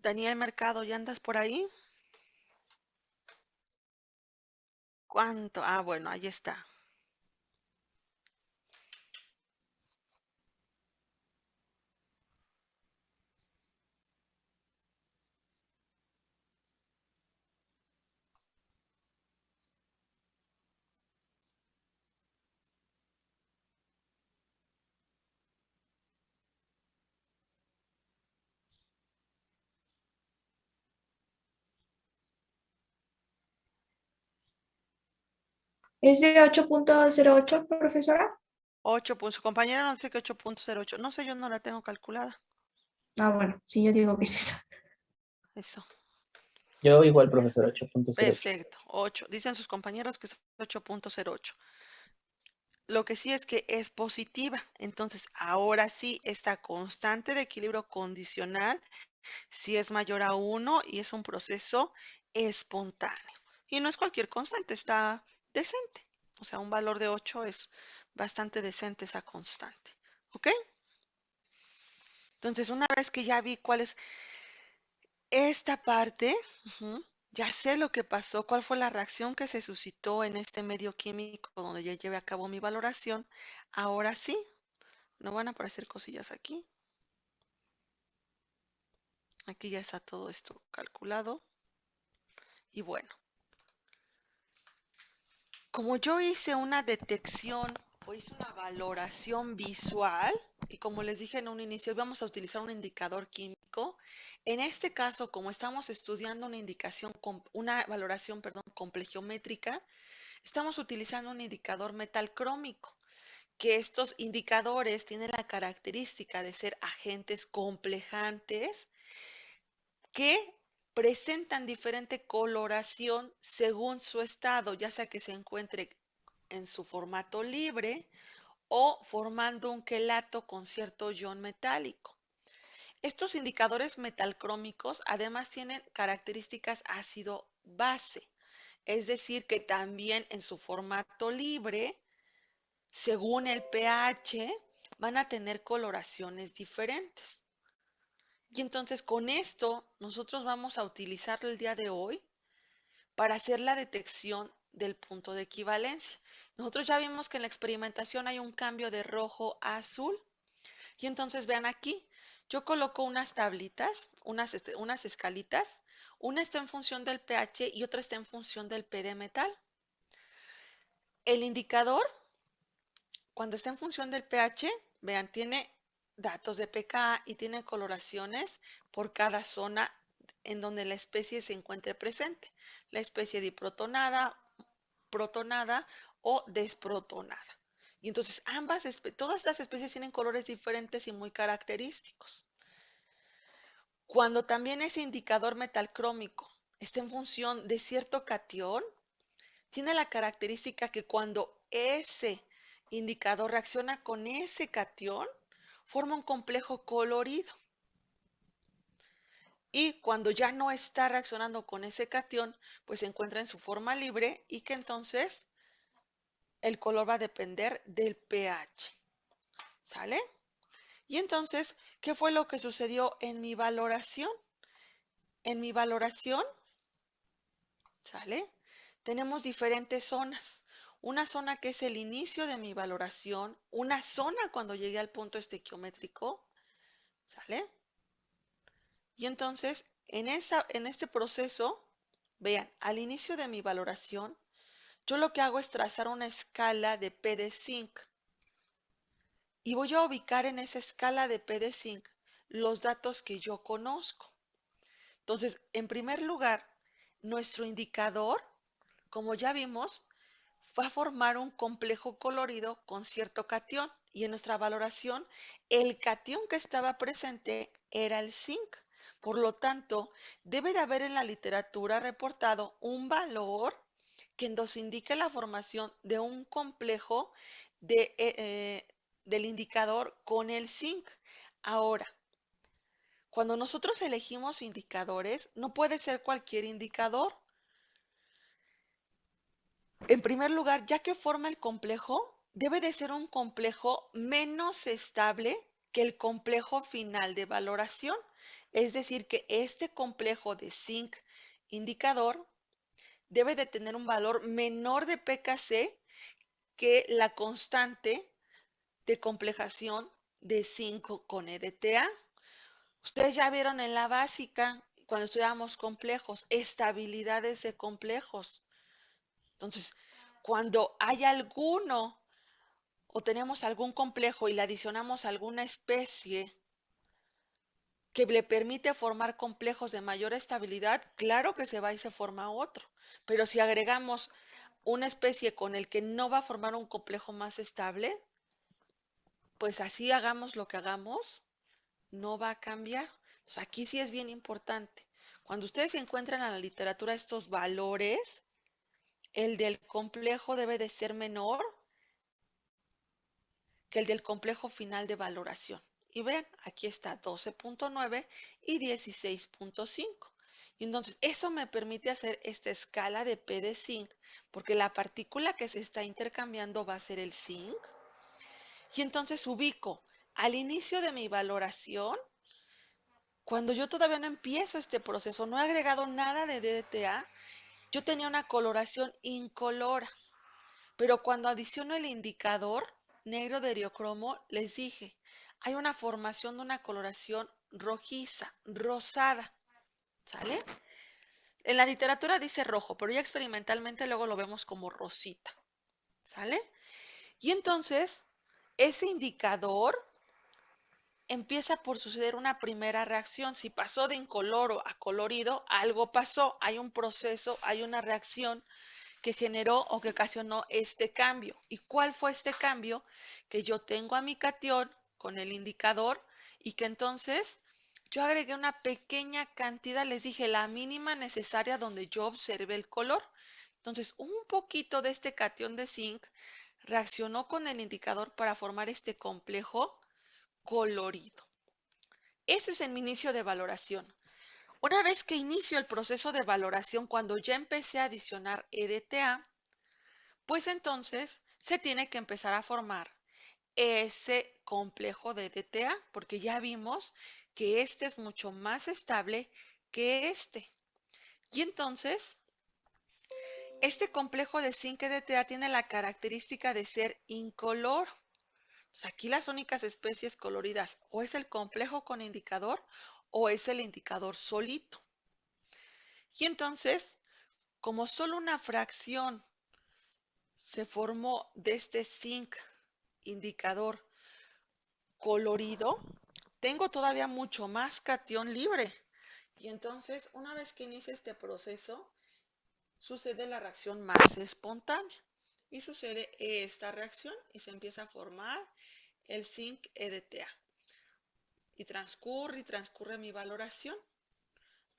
Daniel Mercado, ¿ya andas por ahí? ¿Cuánto? Ah, bueno, ahí está. ¿Es de 8.08, profesora? 8, pues su compañera no sé qué 8.08. No sé, yo no la tengo calculada. Ah, bueno, sí, yo digo que es eso. Eso. Yo igual, profesor, 8.08. Perfecto. 8. Dicen sus compañeros que es 8.08. Lo que sí es que es positiva. Entonces, ahora sí, esta constante de equilibrio condicional sí es mayor a 1 y es un proceso espontáneo. Y no es cualquier constante, está decente. O sea, un valor de 8 es bastante decente esa constante. ¿Ok? Entonces, una vez que ya vi cuál es esta parte, ya sé lo que pasó, cuál fue la reacción que se suscitó en este medio químico donde ya llevé a cabo mi valoración. Ahora sí, no van a aparecer cosillas aquí. Aquí ya está todo esto calculado. Y bueno, como yo hice una detección o hice una valoración visual, y como les dije en un inicio, vamos a utilizar un indicador químico. En este caso, como estamos estudiando una valoración, perdón, complejométrica, estamos utilizando un indicador metalcrómico, que estos indicadores tienen la característica de ser agentes complejantes que presentan diferente coloración según su estado, ya sea que se encuentre en su formato libre o formando un quelato con cierto ion metálico. Estos indicadores metalcrómicos además tienen características ácido-base, es decir, que también en su formato libre, según el pH, van a tener coloraciones diferentes. Y entonces con esto nosotros vamos a utilizarlo el día de hoy para hacer la detección del punto de equivalencia. Nosotros ya vimos que en la experimentación hay un cambio de rojo a azul. Y entonces vean aquí, yo coloco unas tablitas, unas escalitas. Una está en función del pH y otra está en función del P de metal. El indicador, cuando está en función del pH, vean, tiene datos de pKa y tiene coloraciones por cada zona en donde la especie se encuentre presente. La especie diprotonada, protonada o desprotonada. Y entonces todas las especies tienen colores diferentes y muy característicos. Cuando también ese indicador metalcrómico está en función de cierto catión, tiene la característica que cuando ese indicador reacciona con ese catión, forma un complejo colorido. Y cuando ya no está reaccionando con ese catión, pues se encuentra en su forma libre y que entonces el color va a depender del pH. ¿Sale? Y entonces, ¿qué fue lo que sucedió en mi valoración? En mi valoración, ¿sale? Tenemos diferentes zonas. Una zona que es el inicio de mi valoración, una zona cuando llegué al punto estequiométrico, ¿sale? Y entonces, en este proceso, vean, al inicio de mi valoración, yo lo que hago es trazar una escala de P de zinc. Y voy a ubicar en esa escala de P de zinc los datos que yo conozco. Entonces, en primer lugar, nuestro indicador, como ya vimos, va a formar un complejo colorido con cierto catión. Y en nuestra valoración, el catión que estaba presente era el zinc. Por lo tanto, debe de haber en la literatura reportado un valor que nos indique la formación de un complejo del indicador con el zinc. Ahora, cuando nosotros elegimos indicadores, no puede ser cualquier indicador. En primer lugar, ya que forma el complejo, debe de ser un complejo menos estable que el complejo final de valoración. Es decir, que este complejo de zinc indicador debe de tener un valor menor de pKc que la constante de complejación de zinc con EDTA. Ustedes ya vieron en la básica, cuando estudiábamos complejos, estabilidades de complejos. Entonces, cuando hay alguno o tenemos algún complejo y le adicionamos alguna especie que le permite formar complejos de mayor estabilidad, claro que se va y se forma otro. Pero si agregamos una especie con el que no va a formar un complejo más estable, pues así hagamos lo que hagamos, no va a cambiar. Entonces aquí sí es bien importante. Cuando ustedes encuentran en la literatura estos valores, el del complejo debe de ser menor que el del complejo final de valoración. Y vean, aquí está 12.9 y 16.5. Y entonces eso me permite hacer esta escala de P de zinc, porque la partícula que se está intercambiando va a ser el zinc. Y entonces ubico al inicio de mi valoración, cuando yo todavía no empiezo este proceso, no he agregado nada de DDTA, yo tenía una coloración incolora. Pero cuando adiciono el indicador negro de eriocromo, les dije, hay una formación de una coloración rojiza, rosada, ¿sale? En la literatura dice rojo, pero ya experimentalmente luego lo vemos como rosita, ¿sale? Y entonces, ese indicador empieza por suceder una primera reacción. Si pasó de incoloro a colorido, algo pasó, hay un proceso, hay una reacción que generó o que ocasionó este cambio. ¿Y cuál fue este cambio? Que yo tengo a mi catión con el indicador y que entonces yo agregué una pequeña cantidad, les dije la mínima necesaria donde yo observé el color. Entonces, un poquito de este catión de zinc reaccionó con el indicador para formar este complejo colorido. Eso es en mi inicio de valoración. Una vez que inicio el proceso de valoración, cuando ya empecé a adicionar EDTA, pues entonces se tiene que empezar a formar ese complejo de EDTA, porque ya vimos que este es mucho más estable que este. Y entonces, este complejo de zinc EDTA tiene la característica de ser incolor. Aquí las únicas especies coloridas o es el complejo con indicador o es el indicador solito. Y entonces, como solo una fracción se formó de este zinc indicador colorido, tengo todavía mucho más catión libre. Y entonces, una vez que inicia este proceso, sucede la reacción más espontánea. Y sucede esta reacción y se empieza a formar el zinc EDTA. Y transcurre mi valoración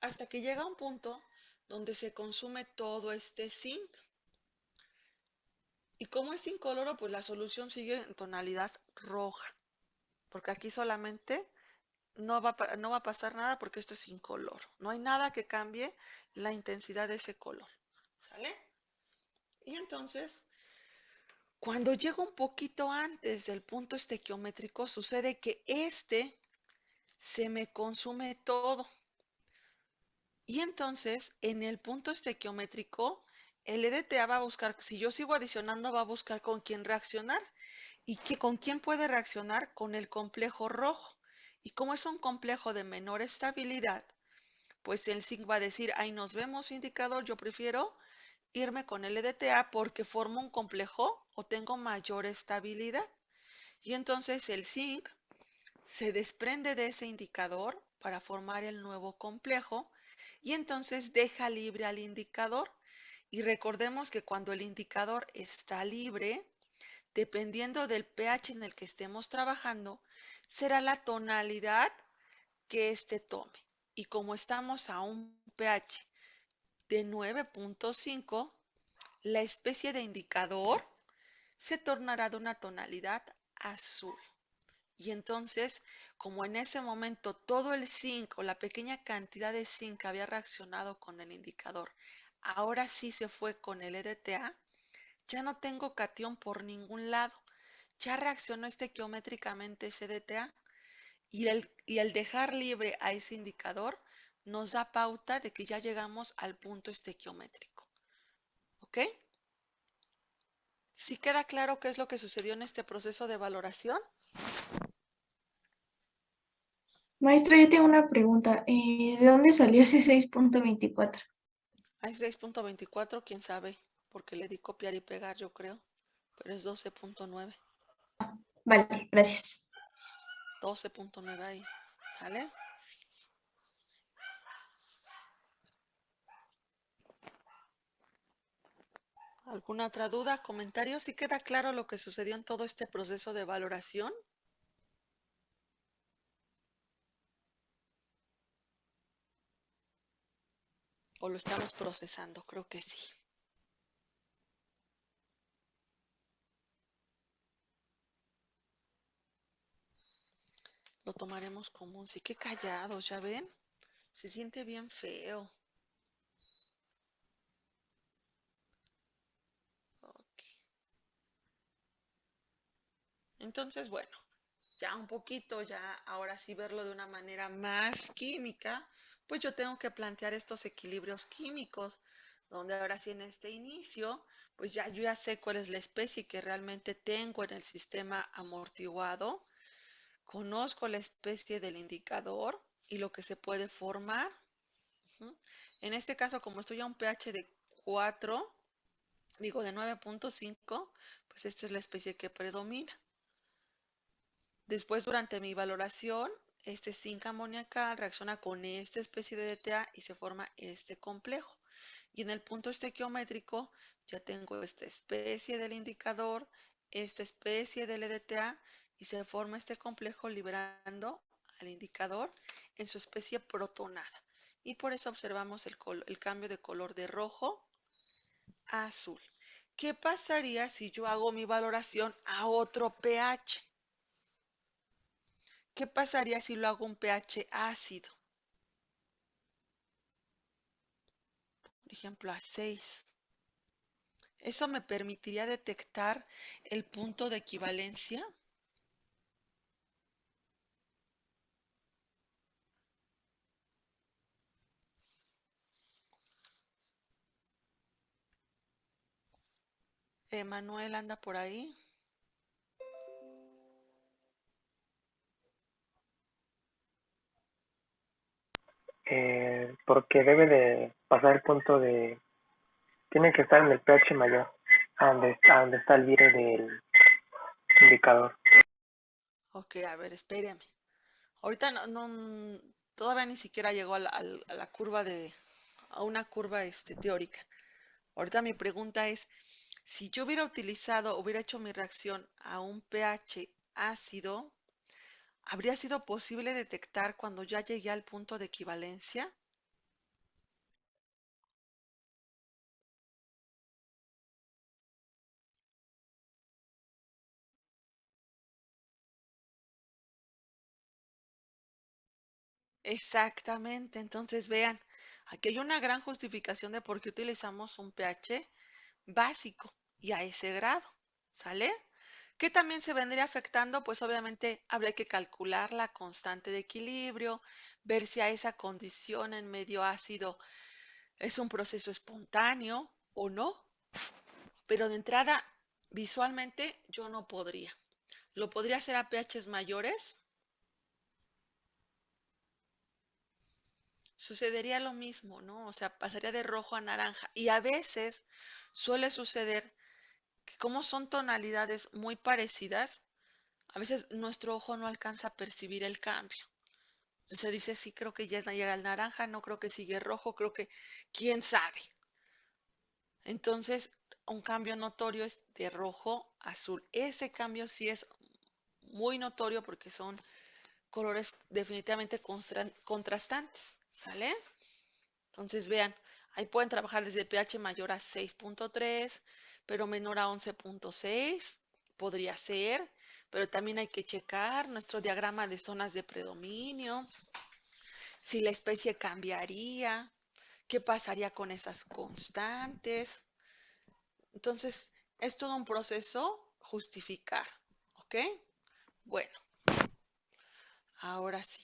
hasta que llega un punto donde se consume todo este zinc. Y como es incoloro, pues la solución sigue en tonalidad roja, porque aquí solamente no va a pasar nada porque esto es incoloro. No hay nada que cambie la intensidad de ese color. ¿Sale? Y entonces, cuando llego un poquito antes del punto estequiométrico, sucede que se me consume todo. Y entonces, en el punto estequiométrico, el EDTA va a buscar, si yo sigo adicionando, va a buscar con quién reaccionar. ¿Y con quién puede reaccionar? Con el complejo rojo. Y como es un complejo de menor estabilidad, pues el zinc va a decir, ahí nos vemos, indicador, yo prefiero irme con el EDTA porque formo un complejo o tengo mayor estabilidad. Y entonces el zinc se desprende de ese indicador para formar el nuevo complejo y entonces deja libre al indicador. Y recordemos que cuando el indicador está libre, dependiendo del pH en el que estemos trabajando, será la tonalidad que éste tome. Y como estamos a un pH de 9.5, la especie de indicador se tornará de una tonalidad azul. Y entonces, como en ese momento todo el zinc o la pequeña cantidad de zinc había reaccionado con el indicador, ahora sí se fue con el EDTA, ya no tengo catión por ningún lado. Ya reaccionó estequiométricamente ese EDTA y el dejar libre a ese indicador nos da pauta de que ya llegamos al punto estequiométrico. ¿Ok? ¿Sí queda claro qué es lo que sucedió en este proceso de valoración? Maestra, yo tengo una pregunta. ¿De dónde salió ese 6.24? Hay 6.24, quién sabe, porque le di copiar y pegar, yo creo, pero es 12.9. Vale, gracias. 12.9 ahí, ¿sale? ¿Alguna otra duda, comentario? ¿Sí queda claro lo que sucedió en todo este proceso de valoración? ¿O lo estamos procesando? Creo que sí. Lo tomaremos común. Sí, qué callados, ¿ya ven? Se siente bien feo. Ok. Entonces, bueno, ya un poquito, ya ahora sí verlo de una manera más química, pues yo tengo que plantear estos equilibrios químicos, donde ahora sí en este inicio, pues yo ya sé cuál es la especie que realmente tengo en el sistema amortiguado, conozco la especie del indicador y lo que se puede formar. En este caso, como estoy a un pH de 4, digo de 9.5, pues esta es la especie que predomina. Después, durante mi valoración, este zinc amoniacal reacciona con esta especie de EDTA y se forma este complejo. Y en el punto estequiométrico ya tengo esta especie del indicador, esta especie del EDTA y se forma este complejo liberando al indicador en su especie protonada. Y por eso observamos el cambio de color de rojo a azul. ¿Qué pasaría si yo hago mi valoración a otro pH? ¿Qué pasaría si lo hago un pH ácido? Por ejemplo, a 6. ¿Eso me permitiría detectar el punto de equivalencia? Manuel anda por ahí. Porque debe de pasar el punto de... Tiene que estar en el pH mayor, a donde está el vire del indicador. Ok, a ver, espéreme. Ahorita todavía ni siquiera llegó a la curva a una curva teórica. Ahorita mi pregunta es, si yo hubiera hecho mi reacción a un pH ácido, ¿habría sido posible detectar cuando ya llegué al punto de equivalencia? Exactamente, entonces vean, aquí hay una gran justificación de por qué utilizamos un pH básico y a ese grado, ¿sale? ¿Qué también se vendría afectando? Pues obviamente habría que calcular la constante de equilibrio, ver si a esa condición en medio ácido es un proceso espontáneo o no, pero de entrada visualmente yo no podría. ¿Lo podría hacer a pHs mayores? Sucedería lo mismo, ¿no? O sea, pasaría de rojo a naranja. Y a veces suele suceder que como son tonalidades muy parecidas, a veces nuestro ojo no alcanza a percibir el cambio. Se dice, sí, creo que ya llega el naranja, no creo que sigue rojo, creo que, quién sabe. Entonces, un cambio notorio es de rojo a azul. Ese cambio sí es muy notorio porque son colores definitivamente contrastantes, ¿sale? Entonces, vean, ahí pueden trabajar desde pH mayor a 6.3, pero menor a 11.6, podría ser, pero también hay que checar nuestro diagrama de zonas de predominio, si la especie cambiaría, qué pasaría con esas constantes. Entonces, es todo un proceso justificar, ¿ok? Bueno, ahora sí.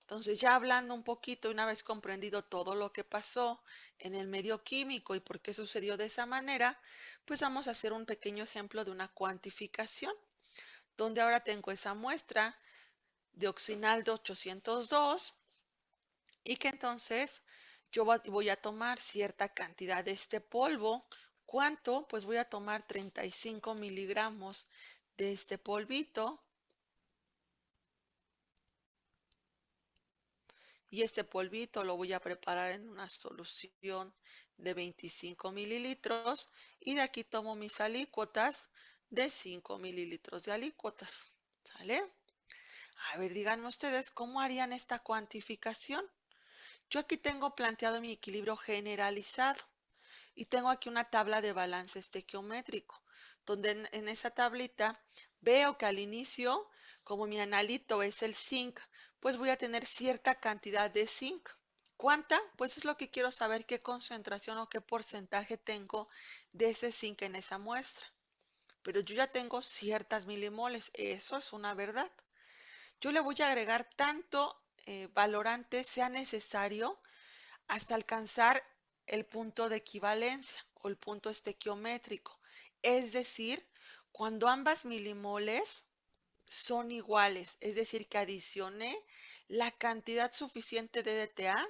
Entonces, ya hablando un poquito, una vez comprendido todo lo que pasó en el medio químico y por qué sucedió de esa manera, pues vamos a hacer un pequeño ejemplo de una cuantificación, donde ahora tengo esa muestra de oxinal de 802 y que entonces yo voy a tomar cierta cantidad de este polvo. ¿Cuánto? Pues voy a tomar 35 miligramos de este polvito. Y este polvito lo voy a preparar en una solución de 25 mililitros. Y de aquí tomo mis alícuotas de 5 mililitros de alícuotas. ¿Sale? A ver, díganme ustedes, ¿cómo harían esta cuantificación? Yo aquí tengo planteado mi equilibrio generalizado. Y tengo aquí una tabla de balance estequiométrico, donde en esa tablita veo que al inicio, como mi analito es el zinc, pues voy a tener cierta cantidad de zinc. ¿Cuánta? Pues es lo que quiero saber, qué concentración o qué porcentaje tengo de ese zinc en esa muestra. Pero yo ya tengo ciertas milimoles, eso es una verdad. Yo le voy a agregar tanto valorante sea necesario hasta alcanzar el punto de equivalencia o el punto estequiométrico. Es decir, cuando ambas milimoles son iguales, es decir, que adicioné la cantidad suficiente de DTA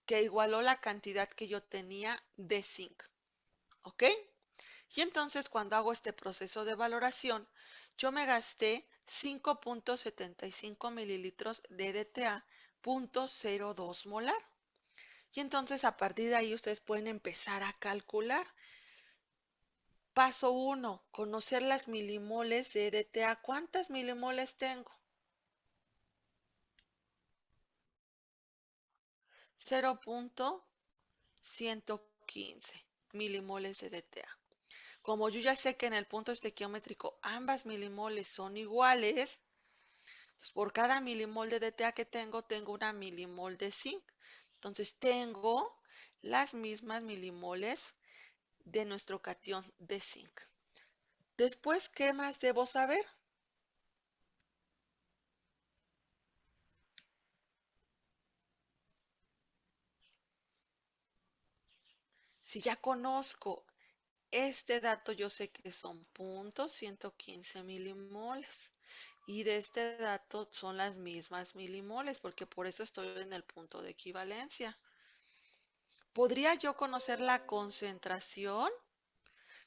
que igualó la cantidad que yo tenía de zinc. ¿Ok? Y entonces cuando hago este proceso de valoración, yo me gasté 5.75 mililitros de DTA, 0.02 molar. Y entonces a partir de ahí ustedes pueden empezar a calcular. Paso 1, conocer las milimoles de DTA. ¿Cuántas milimoles tengo? 0.115 milimoles de DTA. Como yo ya sé que en el punto estequiométrico ambas milimoles son iguales, pues por cada milimol de DTA que tengo una milimol de zinc. Entonces tengo las mismas milimoles de nuestro catión de zinc. Después, ¿qué más debo saber? Si ya conozco este dato, yo sé que son 0.115 milimoles. Y de este dato son las mismas milimoles, porque por eso estoy en el punto de equivalencia. ¿Podría yo conocer la concentración?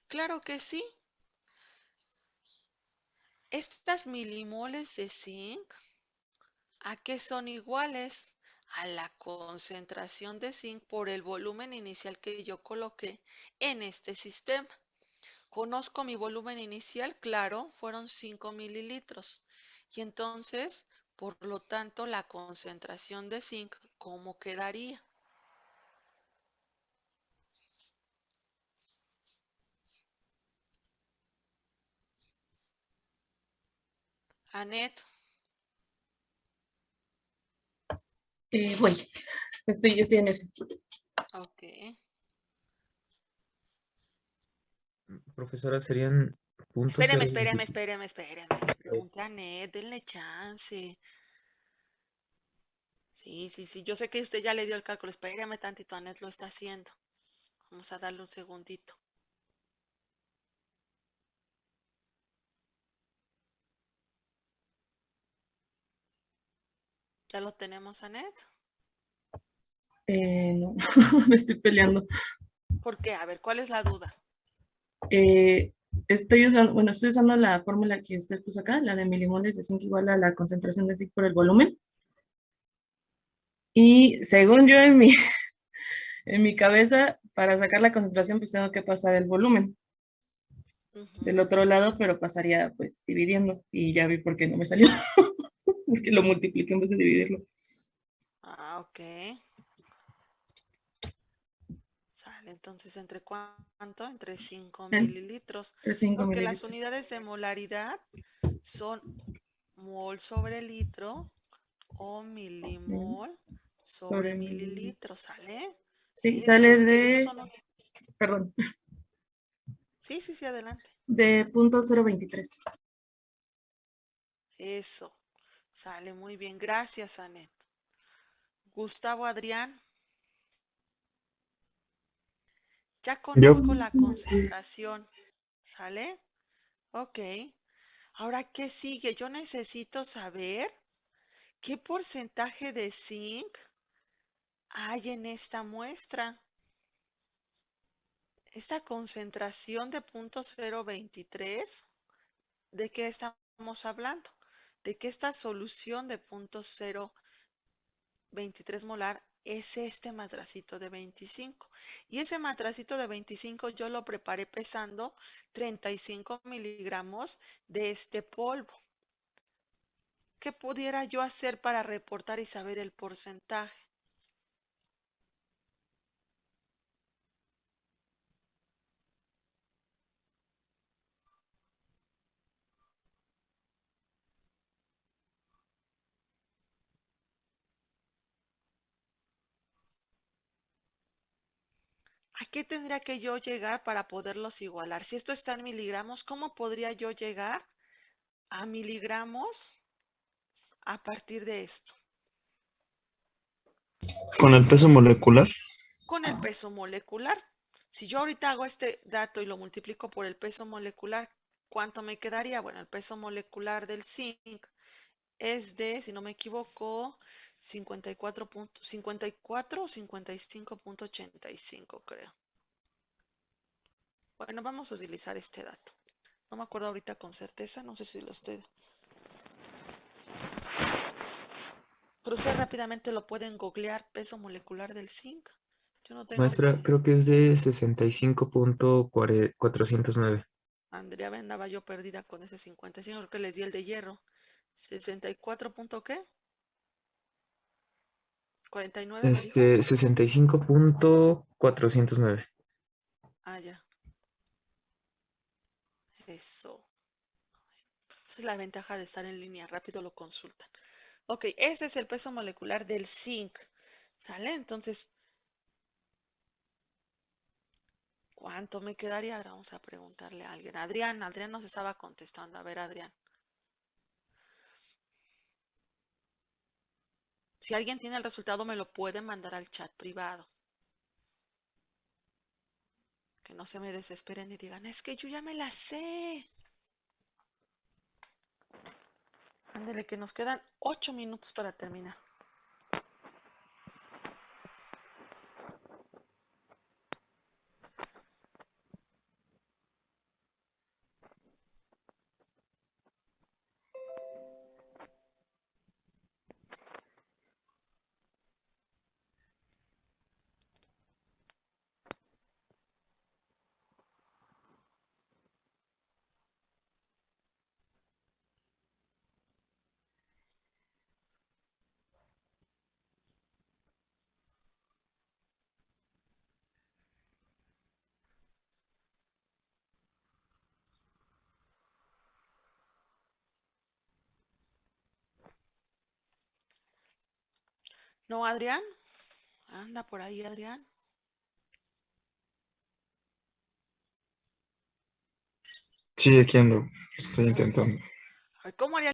Claro que sí. Estas milimoles de zinc, ¿a qué son iguales? A la concentración de zinc por el volumen inicial que yo coloqué en este sistema. Conozco mi volumen inicial, claro, fueron 5 mililitros. Y entonces, por lo tanto, la concentración de zinc, ¿cómo quedaría? Anet, Voy, estoy en eso. ok. Profesora, serían punto Espéreme. Le pregunté a Anet, denle chance. Sí. Yo sé que usted ya le dio el cálculo. Espérame tantito, Anet lo está haciendo. Vamos a darle un segundito. ¿Ya lo tenemos, Anet? No, me estoy peleando. ¿Por qué? A ver, ¿cuál es la duda? Estoy usando la fórmula que usted puso acá, la de milimoles de zinc igual a la concentración de zinc por el volumen. Y según yo en mi cabeza, para sacar la concentración, pues tengo que pasar el volumen del otro lado, pero pasaría pues dividiendo. Y ya vi por qué no me salió, porque lo multipliqué en vez de dividirlo. Ah, ok. Sale entonces, ¿entre cuánto? Entre 5 mililitros. Entre 5 Porque las mililitros. unidades de molaridad son mol sobre litro o milimol sobre mililitro, ¿sale? Sí, Eso, sale es que esos de, son... perdón, Sí, adelante. de .023. Eso, sale muy bien. Gracias, Anet. Gustavo Adrián. Ya Yo, conozco la concentración, ¿sale? Ok. Ahora, ¿qué sigue? Yo necesito saber qué porcentaje de zinc hay en esta muestra. Esta concentración de .023, ¿de qué estamos hablando? De que esta solución de .023 molar es este matracito de 25. Y ese matracito de 25 yo lo preparé pesando 35 miligramos de este polvo. ¿Qué pudiera yo hacer para reportar y saber el porcentaje? ¿A qué tendría que yo llegar para poderlos igualar? Si esto está en miligramos, ¿cómo podría yo llegar a miligramos a partir de esto? con el peso molecular. Con el peso molecular. Si yo ahorita hago este dato y lo multiplico por el peso molecular, ¿cuánto me quedaría? Bueno, el peso molecular del zinc es de, si no me equivoco, 54 o 55.85, creo. Bueno, vamos a utilizar este dato. No me acuerdo ahorita con certeza, no sé si lo estoy. Pero ustedes rápidamente lo pueden googlear, peso molecular del zinc. Yo no tengo Maestra, ahorita. creo que es de 65.409. Andrea andaba yo perdida con ese 55, creo que les di el de hierro. 64 punto ¿qué? 49 me dijo. 65.409. Ah, ya. Eso. Esa es la ventaja de estar en línea, rápido lo consultan. Ok, ese es el peso molecular del zinc. ¿Sale? Entonces, ¿cuánto me quedaría? Ahora vamos a preguntarle a alguien. Adrián nos estaba contestando. A ver, Adrián. Si alguien tiene el resultado, me lo puede mandar al chat privado. Que no se me desesperen y digan, es que yo ya me la sé. Ándele, que nos quedan 8 minutos para terminar. ¿No, Adrián? Anda por ahí, Adrián. Sí, aquí ando. Estoy intentando. A ver, ¿cómo haría